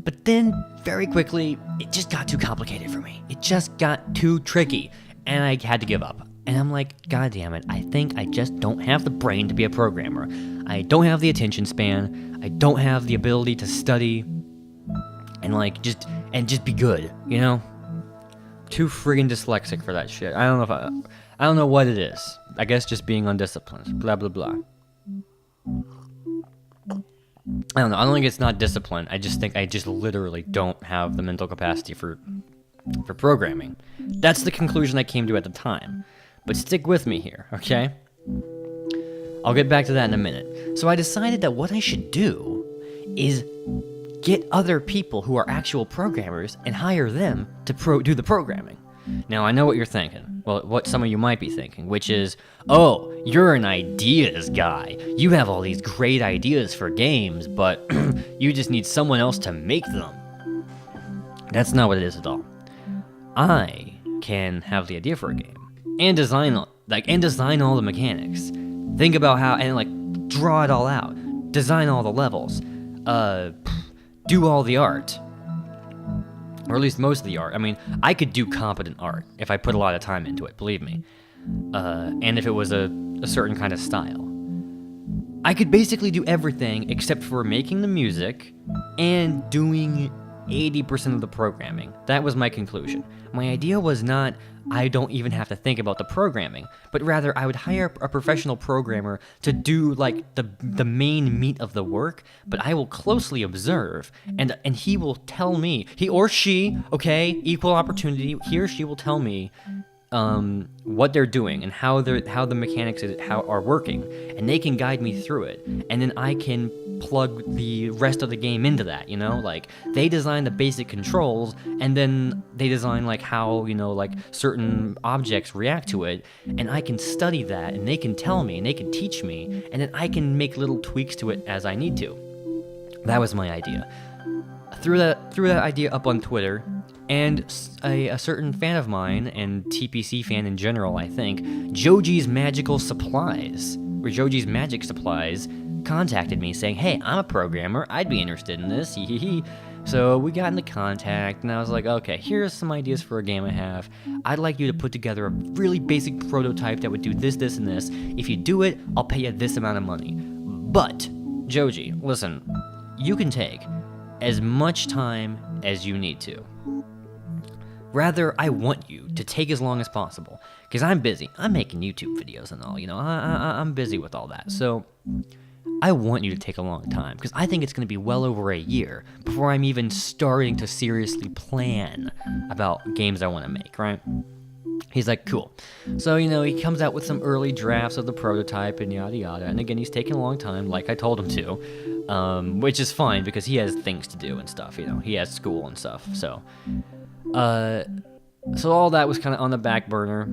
But then very quickly, it just got too complicated for me. It just got too tricky, and I had to give up. And I'm like, God damn it! I think I just don't have the brain to be a programmer. I don't have the attention span. I don't have the ability to study and just be good, Too friggin' dyslexic for that shit. I don't know what it is. I guess just being undisciplined. Blah blah blah. I don't know. I don't think it's not discipline. I just think I just literally don't have the mental capacity for programming. That's the conclusion I came to at the time. But stick with me here, okay? I'll get back to that in a minute. So I decided that what I should do is get other people who are actual programmers and hire them to do the programming. Now, I know what you're thinking. Well, what some of you might be thinking, which is, oh, you're an ideas guy. You have all these great ideas for games, but you just need someone else to make them. That's not what it is at all. I can have the idea for a game and design all the mechanics. Think about how, and like draw it all out. Design all the levels. Do all the art. Or at least most of the art. I mean, I could do competent art if I put a lot of time into it, believe me. And if it was a certain kind of style. I could basically do everything except for making the music and doing 80% of the programming. That was my conclusion. My idea was not, I don't even have to think about the programming, but rather I would hire a professional programmer to do like the main meat of the work, but I will closely observe and he will tell me, he or she, okay, equal opportunity, he or she will tell me what they're doing and how the mechanics are working, and they can guide me through it, and then I can plug the rest of the game into that, like they design the basic controls and then they design like how like certain objects react to it, and I can study that and they can tell me and they can teach me, and then I can make little tweaks to it as I need to. That was my idea. Threw that idea up on Twitter, and a certain fan of mine, and TPC fan in general, I think, Joji's Magic Supplies, contacted me saying, hey, I'm a programmer, I'd be interested in this, So we got into contact, and I was like, okay, here's some ideas for a game I have. I'd like you to put together a really basic prototype that would do this, this, and this. If you do it, I'll pay you this amount of money. But, Joji, listen, you can take as much time as you need to. Rather, I want you to take as long as possible, because I'm busy. I'm making YouTube videos and all, I'm busy with all that. So I want you to take a long time, because I think it's going to be well over a year before I'm even starting to seriously plan about games I want to make, right? He's like, cool. So, he comes out with some early drafts of the prototype and yada yada, and again, he's taking a long time, like I told him to, which is fine, because he has things to do and stuff, he has school and stuff, so all that was kind of on the back burner.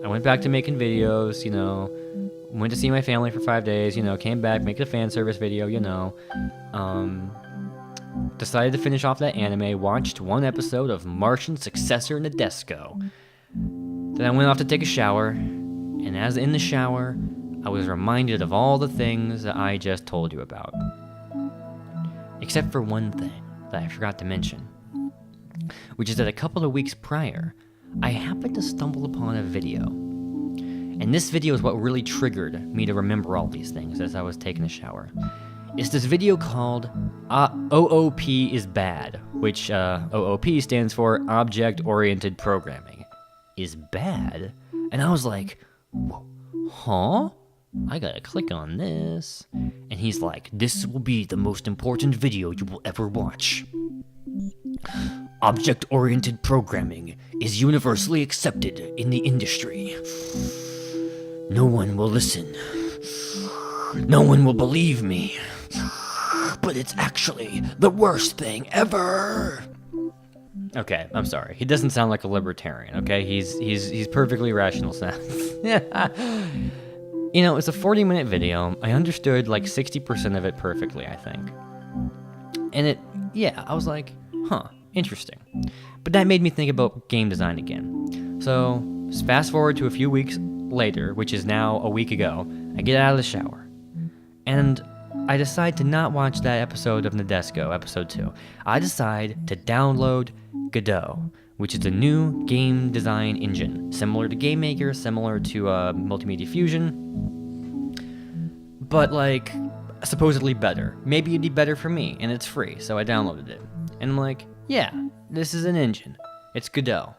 I went back to making videos, went to see my family for 5 days, came back, make a fan service video, decided to finish off that anime, watched one episode of Martian Successor Nadesco. Then I went off to take a shower, and as in the shower, I was reminded of all the things that I just told you about. Except for one thing that I forgot to mention, which is that a couple of weeks prior, I happened to stumble upon a video. And this video is what really triggered me to remember all these things as I was taking a shower. It's this video called OOP is Bad, which OOP stands for Object-Oriented Programming. Is bad? And I was like, huh? I gotta click on this. And he's like, this will be the most important video you will ever watch. Object-oriented programming is universally accepted in the industry. No one will listen. No one will believe me. But it's actually the worst thing ever. Okay, I'm sorry. He doesn't sound like a libertarian, okay? He's perfectly rational sound. It's a 40-minute video. I understood like 60% of it perfectly, I think. And I was like, huh, interesting. But that made me think about game design again. So, fast forward to a few weeks later, which is now a week ago, I get out of the shower. And I decide to not watch that episode of Nadesco, episode 2. I decide to download Godot, which is a new game design engine, similar to GameMaker, similar to Multimedia Fusion, but like supposedly better. Maybe it'd be better for me, and it's free, so I downloaded it. And I'm like, yeah, this is an engine. It's Godot.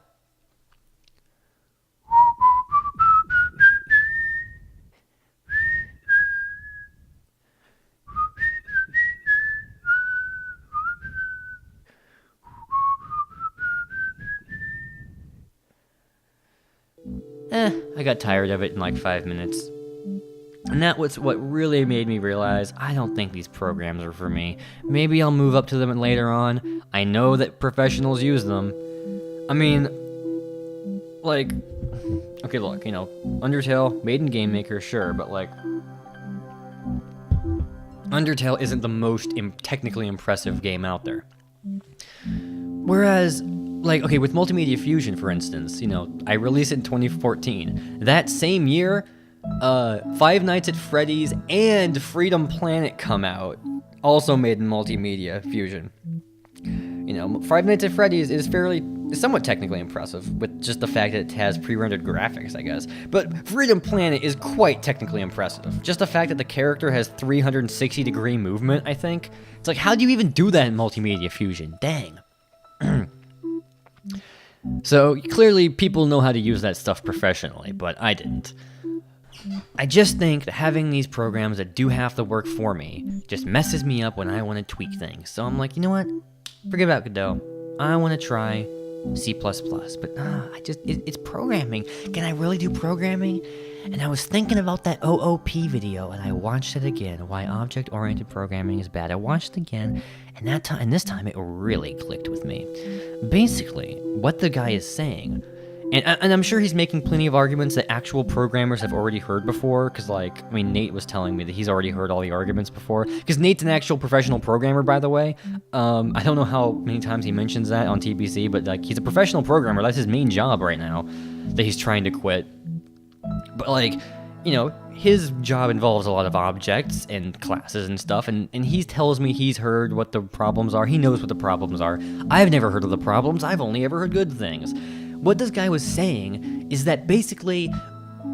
I got tired of it in like 5 minutes. And that was what really made me realize I don't think these programs are for me. Maybe I'll move up to them later on. I know that professionals use them. I mean, like, okay, look, Undertale, made in GameMaker, sure, but like, Undertale isn't the most technically impressive game out there. Whereas, like, okay, with Multimedia Fusion, for instance, I released it in 2014. That same year, Five Nights at Freddy's and Freedom Planet come out, also made in Multimedia Fusion. Five Nights at Freddy's is somewhat technically impressive, with just the fact that it has pre-rendered graphics, I guess. But Freedom Planet is quite technically impressive. Just the fact that the character has 360-degree movement, I think. It's like, how do you even do that in Multimedia Fusion? Dang. So, clearly people know how to use that stuff professionally, but I didn't. I just think that having these programs that do half the work for me just messes me up when I want to tweak things. So I'm like, you know what? Forget about Godot. I want to try C++, but it's programming. Can I really do programming? And I was thinking about that OOP video, and I watched it again, Why Object-Oriented Programming is Bad. I watched it again, and this time it really clicked with me. Basically, what the guy is saying, and I'm sure he's making plenty of arguments that actual programmers have already heard before, because, Nate was telling me that he's already heard all the arguments before, because Nate's an actual professional programmer, by the way. I don't know how many times he mentions that on TBC, but, he's a professional programmer. That's his main job right now that he's trying to quit. But, his job involves a lot of objects and classes and stuff, and he tells me he's heard what the problems are. He knows what the problems are. I've never heard of the problems. I've only ever heard good things. What this guy was saying is that basically,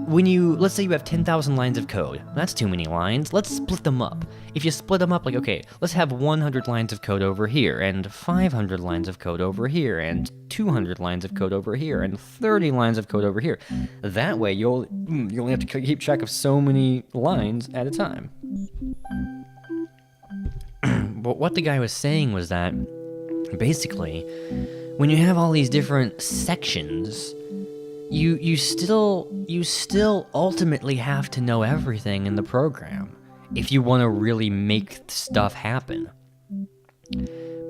let's say you have 10,000 lines of code. That's too many lines. Let's split them up. If you split them up, okay, let's have 100 lines of code over here, and 500 lines of code over here, and 200 lines of code over here, and 30 lines of code over here. That way, you only have to keep track of so many lines at a time. But what the guy was saying was that, basically, when you have all these different sections, you still ultimately have to know everything in the program if you want to really make stuff happen.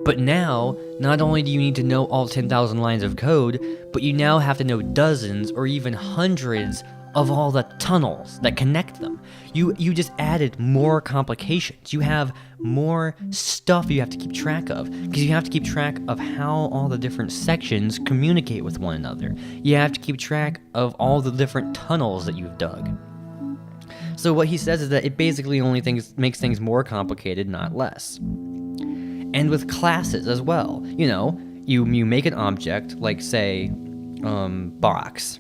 But now, not only do you need to know all 10,000 lines of code, but you now have to know dozens or even hundreds of all the tunnels that connect them. You just added more complications. You have more stuff you have to keep track of, because you have to keep track of how all the different sections communicate with one another. You have to keep track of all the different tunnels that you've dug. So what he says is that it basically only makes things more complicated, not less. And with classes as well. You make an object, like, say, box.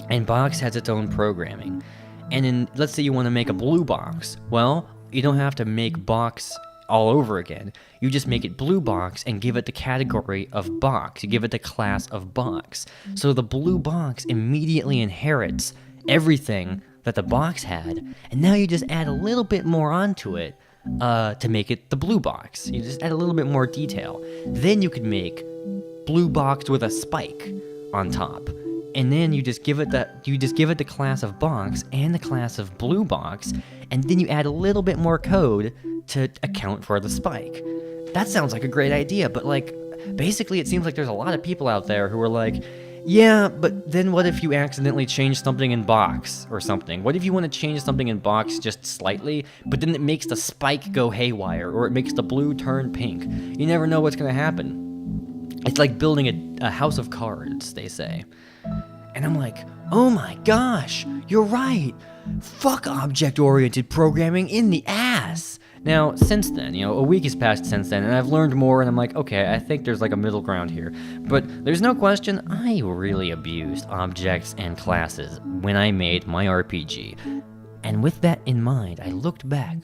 And box has its own programming. And let's say you want to make a blue box. Well, you don't have to make box all over again. You just make it blue box and give it the category of box. You give it the class of box. So the blue box immediately inherits everything that the box had, and now you just add a little bit more onto it to make it the blue box. You just add a little bit more detail. Then you could make blue box with a spike on top. And then you just give it the class of box and the class of blue box, and then you add a little bit more code to account for the spike. That sounds like a great idea, but basically it seems like there's a lot of people out there who are like, yeah, but then what if you accidentally change something in box or something? What if you want to change something in box just slightly, but then it makes the spike go haywire, or it makes the blue turn pink? You never know what's going to happen. It's like building a house of cards, they say. And I'm like, oh my gosh, you're right. Fuck object-oriented programming in the ass. Now, since then, a week has passed since then, and I've learned more, and I'm like, okay, I think there's like a middle ground here. But there's no question, I really abused objects and classes when I made my RPG. And with that in mind, I looked back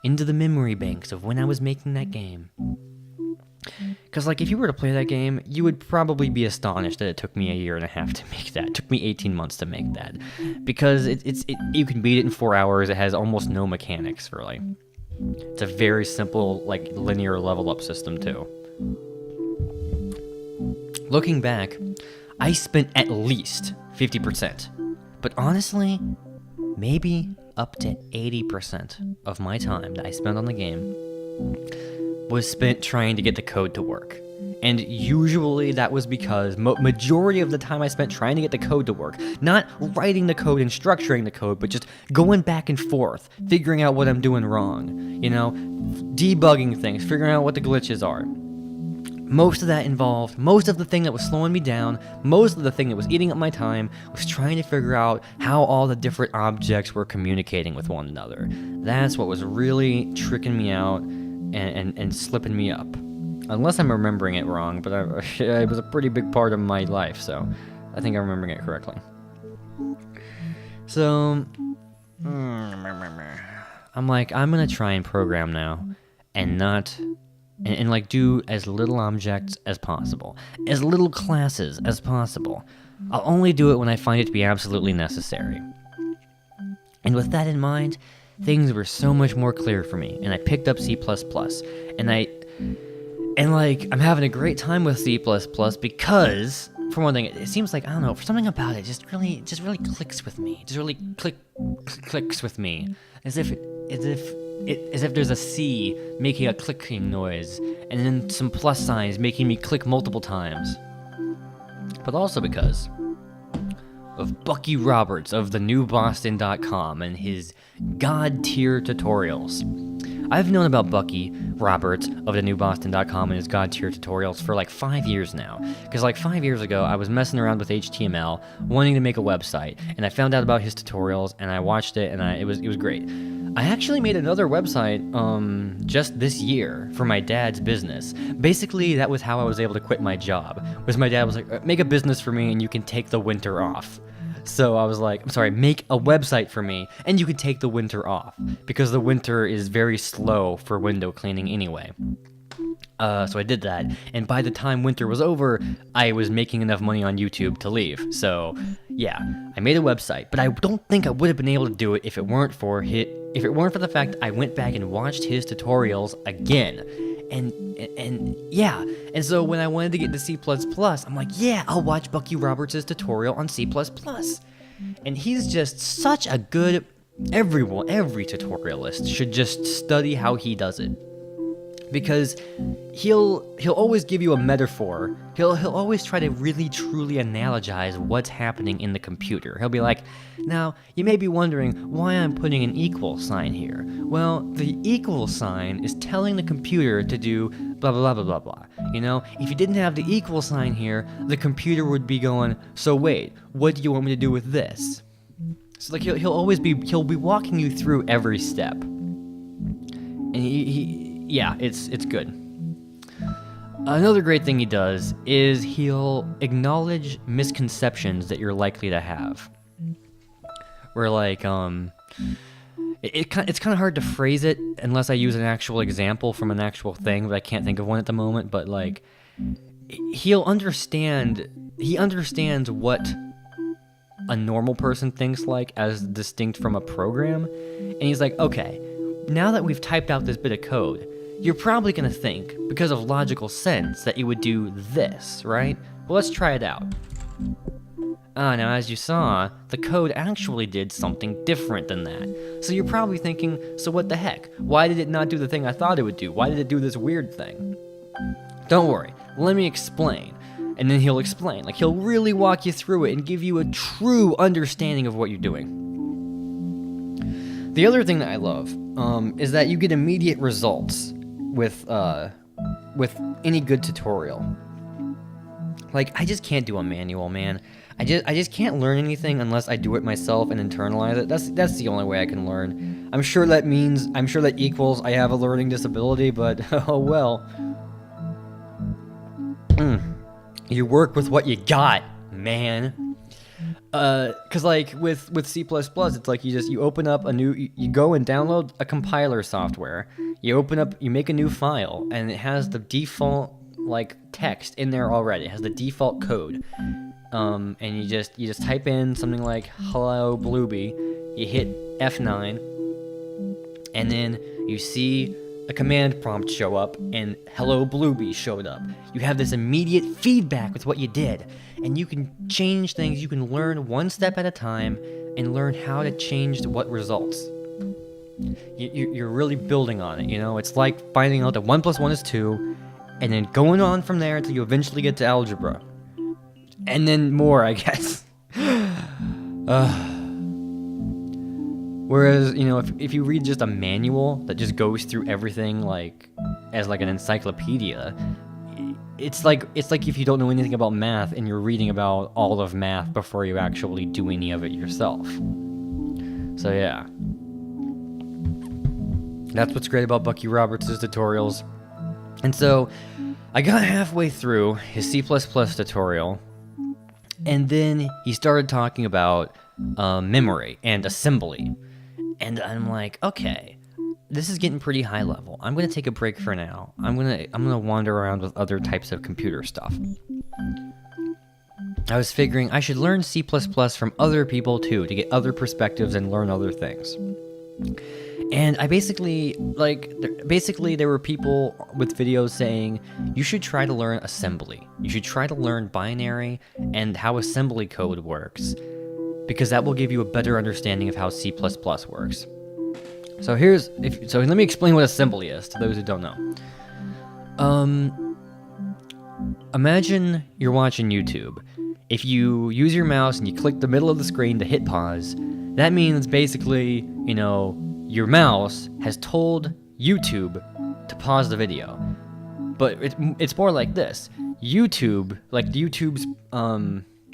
into the memory banks of when I was making that game. Because, like, if you were to play that game, you would probably be astonished that it took me a year and a half to make that. It took me 18 months to make that. Because you can beat it in 4 hours. It has almost no mechanics, really. It's a very simple, like, linear level-up system, too. Looking back, I spent at least 50%. But honestly, maybe up to 80% of my time that I spent on the game was spent trying to get the code to work. And usually that was because majority of the time I spent trying to get the code to work, not writing the code and structuring the code, but just going back and forth, figuring out what I'm doing wrong, debugging things, figuring out what the glitches are. Most of that involved, most of the thing that was slowing me down, most of the thing that was eating up my time was trying to figure out how all the different objects were communicating with one another. That's what was really tricking me out and slipping me up. Unless I'm remembering it wrong, but it was a pretty big part of my life, so I think I'm remembering it correctly. So, I'm like, I'm gonna try and program now, and not... And like do as little objects as possible, as little classes as possible. I'll only do it when I find it to be absolutely necessary. And with that in mind, things were so much more clear for me, and I picked up C++, and like, I'm having a great time with C++ because, for one thing, it seems like, I don't know, for something about it just really clicks with me. Just really clicks with me. As if there's a C making a clicking noise, and then some plus signs making me click multiple times. But also because of Bucky Roberts of thenewboston.com and his God-tier tutorials. I've known about Bucky Roberts of thenewboston.com and his God-tier tutorials for like 5 years now. Because like 5 years ago, I was messing around with HTML, wanting to make a website, and I found out about his tutorials, and I watched it, and it was great. I actually made another website just this year for my dad's business. Basically, that was how I was able to quit my job. Was my dad was like, make a business for me and you can take the winter off. So I was like, make a website for me and you can take the winter off. Because the winter is very slow for window cleaning anyway. So I did that, and by the time winter was over, I was making enough money on YouTube to leave. So, yeah, I made a website, but I don't think I would have been able to do it if it weren't for the fact I went back and watched his tutorials again. And so when I wanted to get into C++, I'm like, yeah, I'll watch Bucky Roberts' tutorial on C++. And he's just such a good... every tutorialist should just study how he does it. Because he'll always give you a metaphor. He'll always try to really truly analogize what's happening in the computer. He'll be like, now, you may be wondering why I'm putting an equal sign here. Well, the equal sign is telling the computer to do blah blah blah blah blah. If you didn't have the equal sign here, the computer would be going, so wait, what do you want me to do with this? So like he'll be walking you through every step. And yeah, it's good. Another great thing he does is he'll acknowledge misconceptions that you're likely to have. Where like, it's kind of hard to phrase it unless I use an actual example from an actual thing, but I can't think of one at the moment. But like, he understands what a normal person thinks like as distinct from a program, and he's like, okay, now that we've typed out this bit of code, you're probably going to think, because of logical sense, that you would do this, right? Well, let's try it out. Now, as you saw, the code actually did something different than that. So you're probably thinking, so what the heck? Why did it not do the thing I thought it would do? Why did it do this weird thing? Don't worry, let me explain. And then he'll explain. Like, he'll really walk you through it and give you a true understanding of what you're doing. The other thing that I love is that you get immediate results with with any good tutorial. Like, I just can't do a manual, man. I just can't learn anything unless I do it myself and internalize it. That's the only way I can learn. I'm sure that equals I have a learning disability, but oh well. You work with what you got, man. Cause like with C++, it's like you open up you go and download a compiler software. You make a new file, and it has the default like text in there already. It has the default code. And you just type in something like hello Blueby. You hit F9, and then you see a command prompt show up, and hello Blueby showed up. You have this immediate feedback with what you did, and you can change things. You can learn one step at a time and learn how to change what results. You're really building on it, you know? It's like finding out that 1 + 1 is 2, and then going on from there until you eventually get to algebra. And then more, I guess. Whereas, you know, if you read just a manual that just goes through everything like as like an encyclopedia, it's like if you don't know anything about math and you're reading about all of math before you actually do any of it yourself. So yeah. That's what's great about Bucky Roberts' tutorials. And so I got halfway through his C++ tutorial, and then he started talking about memory and assembly. And I'm like, okay, this is getting pretty high level. I'm gonna take a break for now. I'm gonna wander around with other types of computer stuff. I was figuring I should learn C++ from other people too, to get other perspectives and learn other things. And I basically there were people with videos saying you should try to learn assembly. You should try to learn binary and how assembly code works, because that will give you a better understanding of how C++ works. So let me explain what assembly is to those who don't know. Imagine you're watching YouTube. If you use your mouse and you click the middle of the screen to hit pause, that means basically, you know, your mouse has told YouTube to pause the video. But it's more like this. YouTube's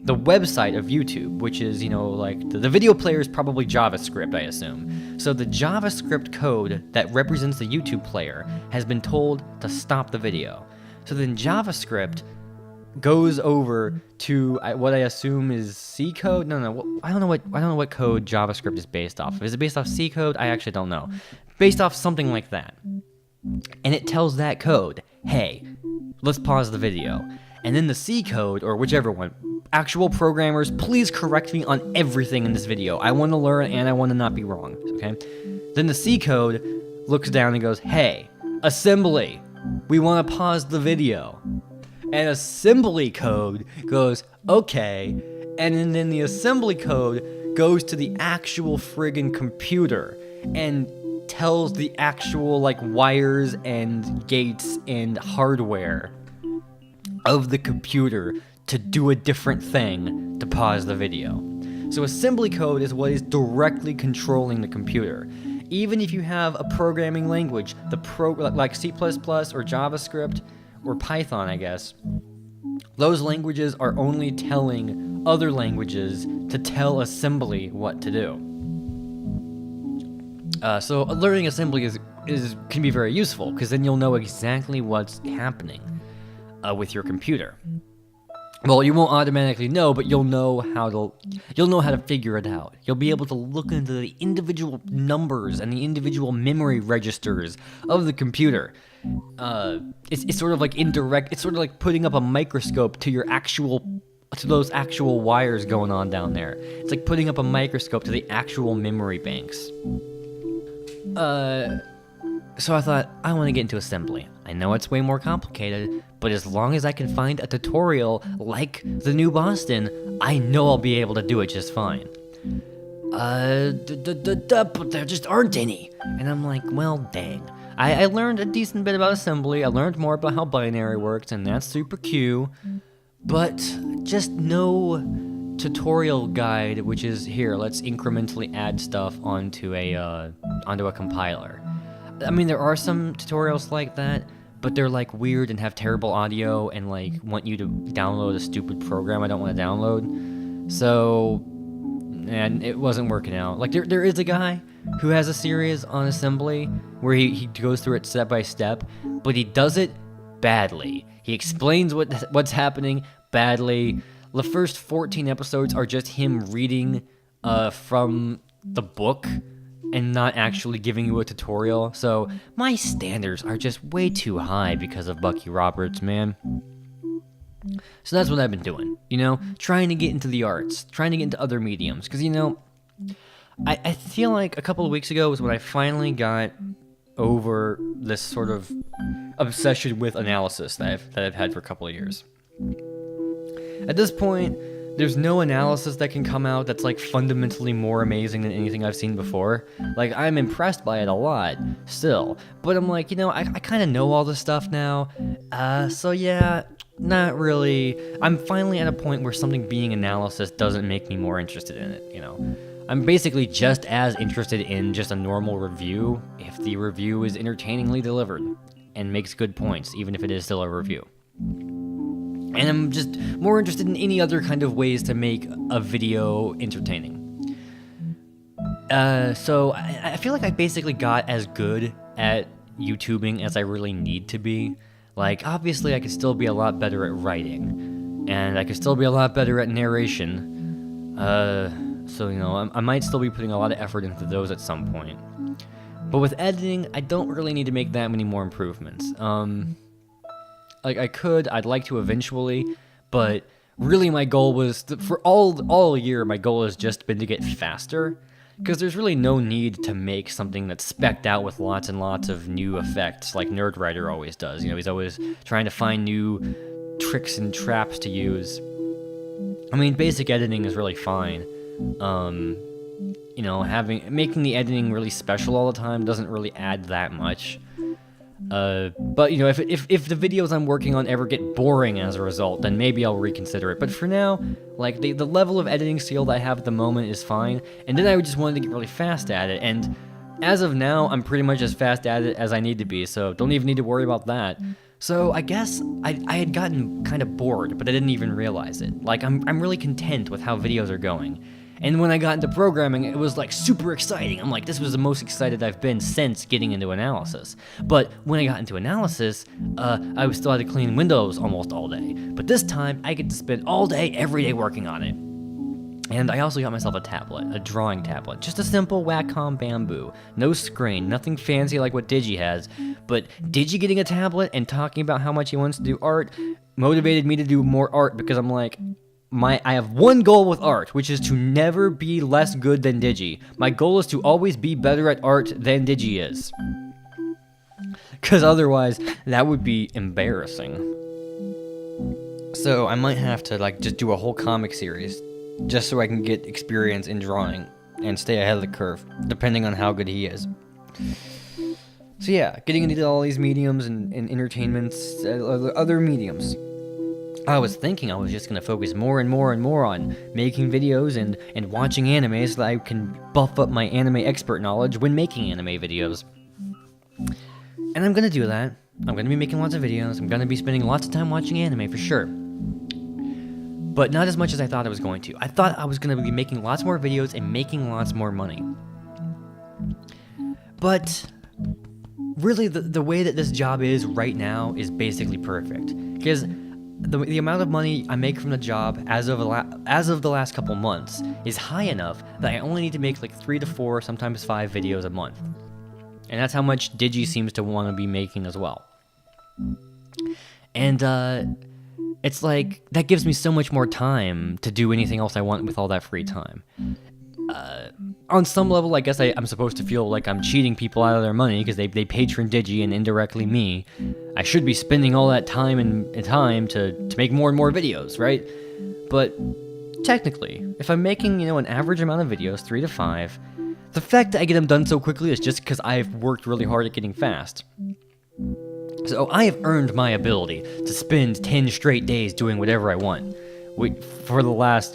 the website of YouTube, which is, you know, like the video player is probably JavaScript, I assume. So the JavaScript code that represents the YouTube player has been told to stop the video. So then JavaScript goes over to what I assume is C code. No, I don't know what code JavaScript is based off of. Is it based off C code? I actually don't know. Based off something like that. And it tells that code, hey, let's pause the video. And then the C code, or whichever one, actual programmers, please correct me on everything in this video. I want to learn and I want to not be wrong, okay? Then the C code looks down and goes, hey, assembly, we want to pause the video. And assembly code goes, okay, and then the assembly code goes to the actual friggin' computer and tells the actual, like, wires and gates and hardware of the computer to do a different thing to pause the video. So assembly code is what is directly controlling the computer. Even if you have a programming language, like C++ or JavaScript, or Python, I guess, those languages are only telling other languages to tell assembly what to do. So learning assembly can be very useful, because then you'll know exactly what's happening with your computer. Well, you won't automatically know, but you'll know how to figure it out. You'll be able to look into the individual numbers and the individual memory registers of the computer. It's sort of like indirect. It's sort of like putting up a microscope to those actual wires going on down there. It's like putting up a microscope to the actual memory banks. So I thought, I want to get into assembly. I know it's way more complicated, but as long as I can find a tutorial like the New Boston, I know I'll be able to do it just fine. But there just aren't any. And I'm like, well, dang. I learned a decent bit about assembly. I learned more about how binary works, and that's super Q. But just no tutorial guide, which is here. Let's incrementally add stuff onto a compiler. I mean, there are some tutorials like that, but they're like weird and have terrible audio and like want you to download a stupid program I don't want to download. So, and it wasn't working out. Like there is a guy who has a series on assembly where he goes through it step by step, but he does it badly. He explains what's happening badly. The first 14 episodes are just him reading from the book and not actually giving you a tutorial. So my standards are just way too high because of Bucky Roberts, man. So that's what I've been doing, you know, trying to get into the arts, trying to get into other mediums. Because, you know, I feel like a couple of weeks ago was when I finally got over this sort of obsession with analysis that I've had for a couple of years. At this point, there's no analysis that can come out that's like fundamentally more amazing than anything I've seen before. Like, I'm impressed by it a lot still, but I'm like, you know, I kind of know all this stuff now. So yeah, not really. I'm finally at a point where something being analysis doesn't make me more interested in it, you know. I'm basically just as interested in just a normal review if the review is entertainingly delivered and makes good points, even if it is still a review. And I'm just more interested in any other kind of ways to make a video entertaining. So I feel like I basically got as good at YouTubing as I really need to be. Like, obviously I could still be a lot better at writing, and I could still be a lot better at narration. So, you know, I might still be putting a lot of effort into those at some point. But with editing, I don't really need to make that many more improvements. Like, I'd like to eventually, but really my goal was, for all year, my goal has just been to get faster, because there's really no need to make something that's specced out with lots and lots of new effects, like Nerdwriter always does. You know, he's always trying to find new tricks and traps to use. I mean, basic editing is really fine. You know, making the editing really special all the time doesn't really add that much. But you know, if the videos I'm working on ever get boring as a result, then maybe I'll reconsider it. But for now, like, the level of editing skill that I have at the moment is fine, and then I just wanted to get really fast at it, and as of now, I'm pretty much as fast at it as I need to be, so don't even need to worry about that. So I guess I had gotten kind of bored, but I didn't even realize it. Like, I'm really content with how videos are going. And when I got into programming, it was like super exciting. I'm like, this was the most excited I've been since getting into analysis. But when I got into analysis, I still had to clean Windows almost all day. But this time, I get to spend all day, every day working on it. And I also got myself a tablet, a drawing tablet. Just a simple Wacom Bamboo. No screen, nothing fancy like what Digi has. But Digi getting a tablet and talking about how much he wants to do art motivated me to do more art, because I'm like, I have one goal with art, which is to never be less good than Digi. My goal is to always be better at art than Digi is. Because otherwise, that would be embarrassing. So I might have to, like, just do a whole comic series, just so I can get experience in drawing and stay ahead of the curve, depending on how good he is. So yeah, getting into all these mediums and entertainments, other mediums. I was thinking I was just going to focus more and more and more on making videos and watching anime so that I can buff up my anime expert knowledge when making anime videos. And I'm going to do that. I'm going to be making lots of videos. I'm going to be spending lots of time watching anime for sure. But not as much as I thought I was going to. I thought I was going to be making lots more videos and making lots more money. But really, the way that this job is right now is basically perfect. Because the amount of money I make from the job as of the last couple months is high enough that I only need to make like 3 to 4, sometimes 5 videos a month. And that's how much Digi seems to want to be making as well. And it's like, that gives me so much more time to do anything else I want with all that free time. On some level, I guess I'm supposed to feel like I'm cheating people out of their money because they patron Digi and indirectly me. I should be spending all that time and time to make more and more videos, right? But technically, if I'm making, you know, an average amount of videos, 3 to 5, the fact that I get them done so quickly is just because I've worked really hard at getting fast. So I have earned my ability to spend 10 straight days doing whatever I want. For the last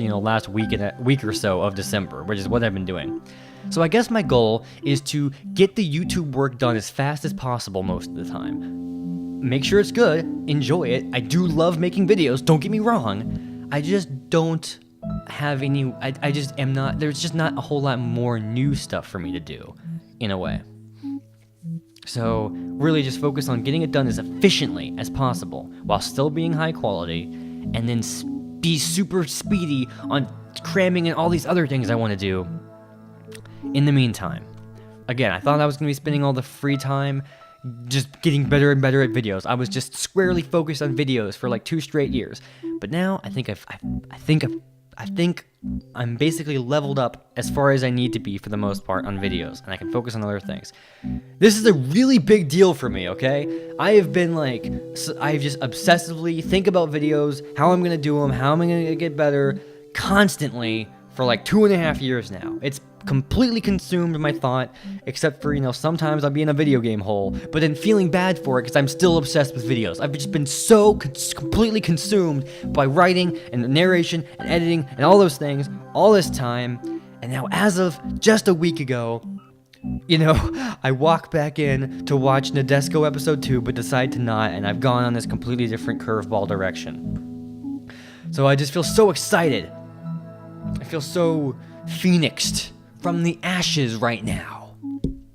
week or so of December, which is what I've been doing. So I guess my goal is to get the YouTube work done as fast as possible most of the time. make sure it's good, enjoy it. I do love making videos, don't get me wrong. I just don't have any, I just am not, there's just not a whole lot more new stuff for me to do, in a way. So really just focus on getting it done as efficiently as possible while still being high quality, and then be super speedy on cramming in all these other things I want to do in the meantime. Again, I thought I was going to be spending all the free time just getting better and better at videos. I was just squarely focused on videos for like 2 straight years. But now I think I'm basically leveled up as far as I need to be for the most part on videos, and I can focus on other things. This is a really big deal for me, okay? I have been like, I just obsessively think about videos, how I'm gonna do them, how am I gonna get better, constantly for like 2.5 years now. It's completely consumed my thought, except for, sometimes I'll be in a video game hole, but then feeling bad for it because I'm still obsessed with videos. I've just been so completely consumed by writing and narration and editing and all those things all this time, and now as of just a week ago, I walk back in to watch Nadesco episode 2, but decide to not, and I've gone on this completely different curveball direction. So I just feel so excited. I feel so phoenixed from the ashes right now.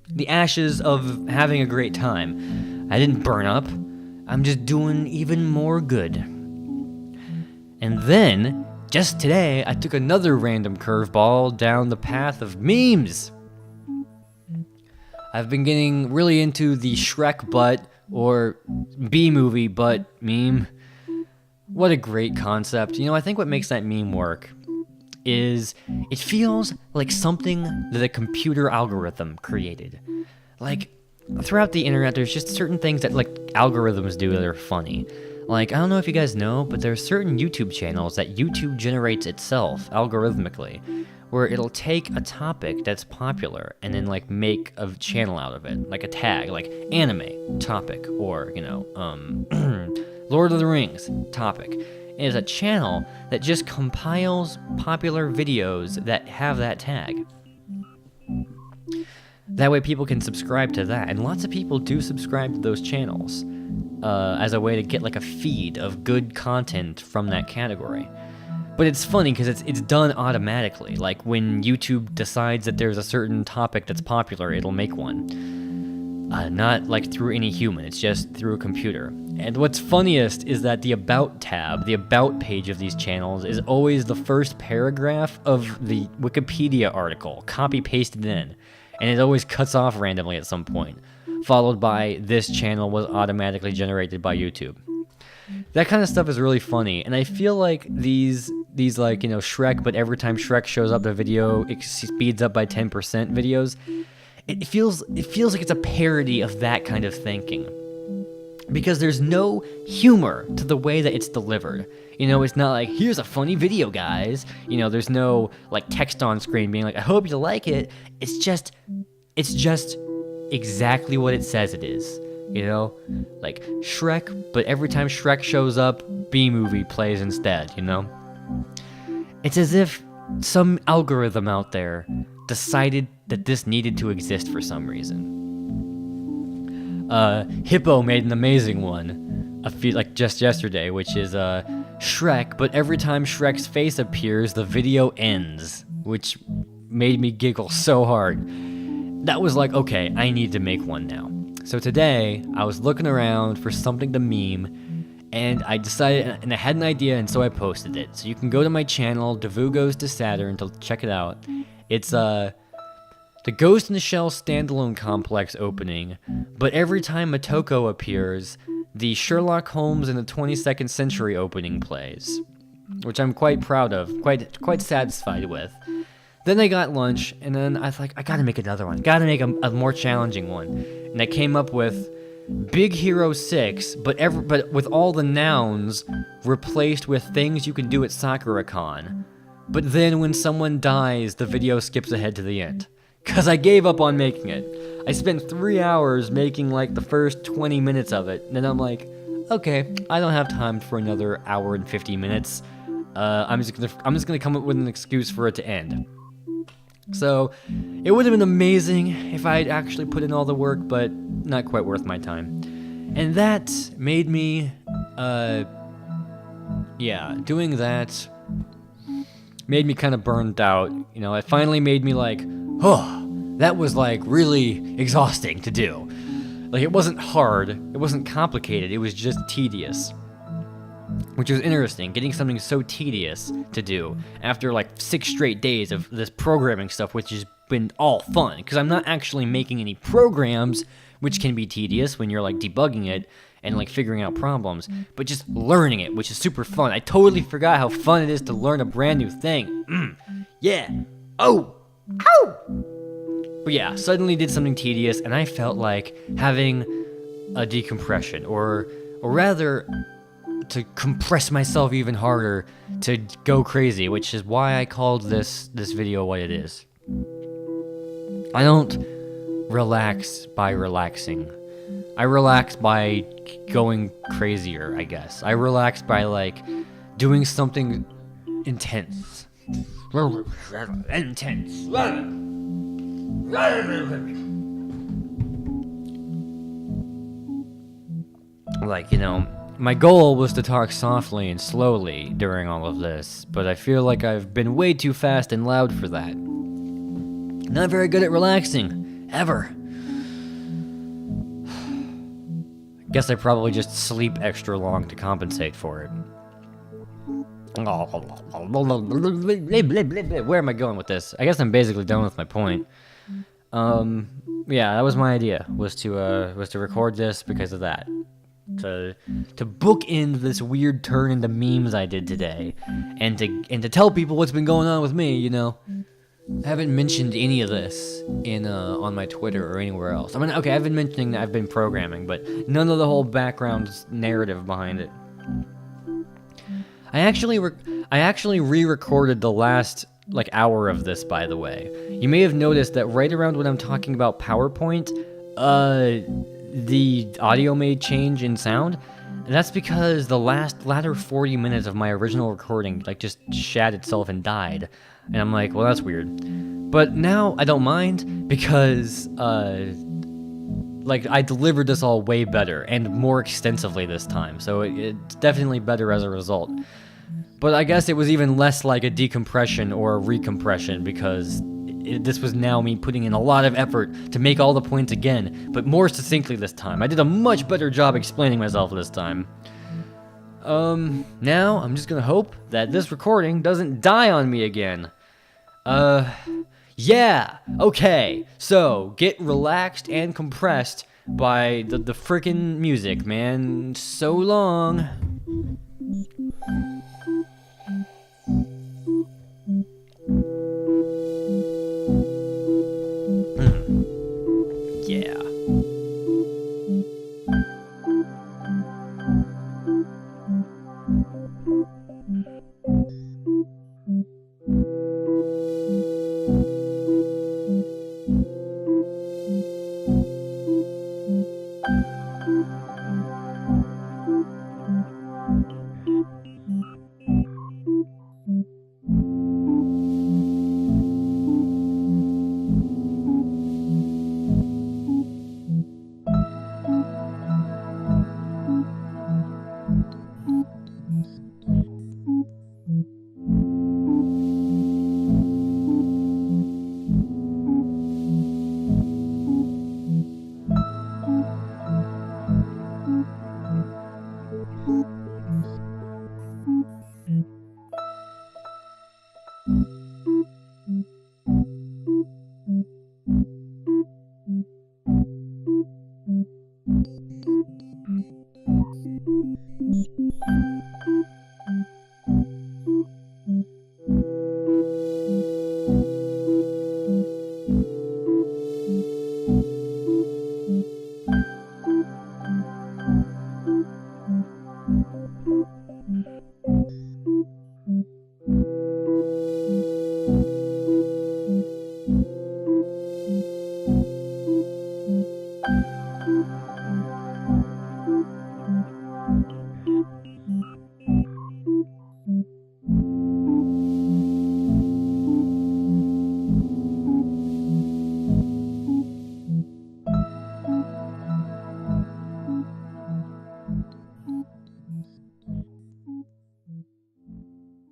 The ashes of having a great time. I didn't burn up. I'm just doing even more good. And then, just today, I took another random curveball down the path of memes. I've been getting really into the Shrek butt, or B-movie butt meme. What a great concept. I think what makes that meme work is it feels like something that a computer algorithm created. Like, throughout the internet, there's just certain things that, algorithms do that are funny. Like, I don't know if you guys know, but there's certain YouTube channels that YouTube generates itself, algorithmically, where it'll take a topic that's popular and then, make a channel out of it. Like a tag, like anime topic, or, Lord of the Rings topic. Is a channel that just compiles popular videos that have that tag. That way people can subscribe to that, and lots of people do subscribe to those channels as a way to get a feed of good content from that category. But it's funny because it's done automatically. Like when YouTube decides that there's a certain topic that's popular, it'll make one. Not through any human, it's just through a computer. And what's funniest is that the About tab, the About page of these channels, is always the first paragraph of the Wikipedia article, copy-pasted in. And it always cuts off randomly at some point, followed by "this channel was automatically generated by YouTube." That kind of stuff is really funny, and I feel like these Shrek, but every time Shrek shows up, the video it speeds up by 10% videos. It feels like it's a parody of that kind of thinking. Because there's no humor to the way that it's delivered. It's not like, here's a funny video, guys. There's no, text on screen being like, I hope you like it. It's just exactly what it says it is. Like Shrek, but every time Shrek shows up, B-movie plays instead, It's as if some algorithm out there decided that this needed to exist for some reason. Hippo made an amazing one just yesterday, which is Shrek, but every time Shrek's face appears, the video ends, which made me giggle so hard. That was okay, I need to make one now. So today, I was looking around for something to meme, and I decided, and I had an idea, and so I posted it. So you can go to my channel, Davoo Goes to Saturn, to check it out. It's the Ghost in the Shell standalone complex opening, but every time Motoko appears, the Sherlock Holmes in the 22nd Century opening plays, which I'm quite proud of, quite satisfied with. Then I got lunch, and then I was like, I gotta make another one, gotta make a more challenging one, and I came up with Big Hero 6, but with all the nouns replaced with things you can do at Sakura-con. But then when someone dies, the video skips ahead to the end. Because I gave up on making it. I spent 3 hours making the first 20 minutes of it, and then I'm like, okay, I don't have time for another hour and 50 minutes. I'm just gonna come up with an excuse for it to end. So, it would have been amazing if I had actually put in all the work, but not quite worth my time. And that made me, doing that made me kind of burned out. You know, it finally made me like, oh, that was like really exhausting to do. Like, it wasn't hard, it wasn't complicated, it was just tedious. Which was interesting, getting something so tedious to do after like 6 straight days of this programming stuff, which has been all fun, because I'm not actually making any programs, which can be tedious when you're like debugging it and like figuring out problems, but just learning it, which is super fun. I totally forgot how fun it is to learn a brand new thing. Yeah. Oh! Ow! But yeah, suddenly did something tedious, and I felt like having a decompression, or rather, to compress myself even harder to go crazy, which is why I called this video what it is. I don't relax by relaxing. I relax by going crazier, I guess. I relax by, like, doing something intense. Intense. Like, you know, my goal was to talk softly and slowly during all of this, but I feel like I've been way too fast and loud for that. Not very good at relaxing, ever. Guess I probably just sleep extra long to compensate for it. Where am I going with this? I guess I'm basically done with my point. Yeah, that was my idea, was to record this because of that. To bookend this weird turn into memes I did today, and to tell people what's been going on with me, you know. I haven't mentioned any of this in on my Twitter or anywhere else. I mean, okay, I've been mentioning that I've been programming, but none of the whole background narrative behind it. I actually re-recorded the last like hour of this, by the way. You may have noticed that right around when I'm talking about PowerPoint, the audio may change in sound. And that's because the latter 40 minutes of my original recording like just shat itself and died. And I'm like, well, that's weird. But now I don't mind because like I delivered this all way better and more extensively this time. So it's definitely better as a result. But I guess it was even less like a decompression or a recompression because this was now me putting in a lot of effort to make all the points again, but more succinctly this time. I did a much better job explaining myself this time. Now I'm just gonna hope that this recording doesn't die on me again. Yeah, okay, so get relaxed and compressed by the frickin' music, man. So long. Yeah. Mm-hmm.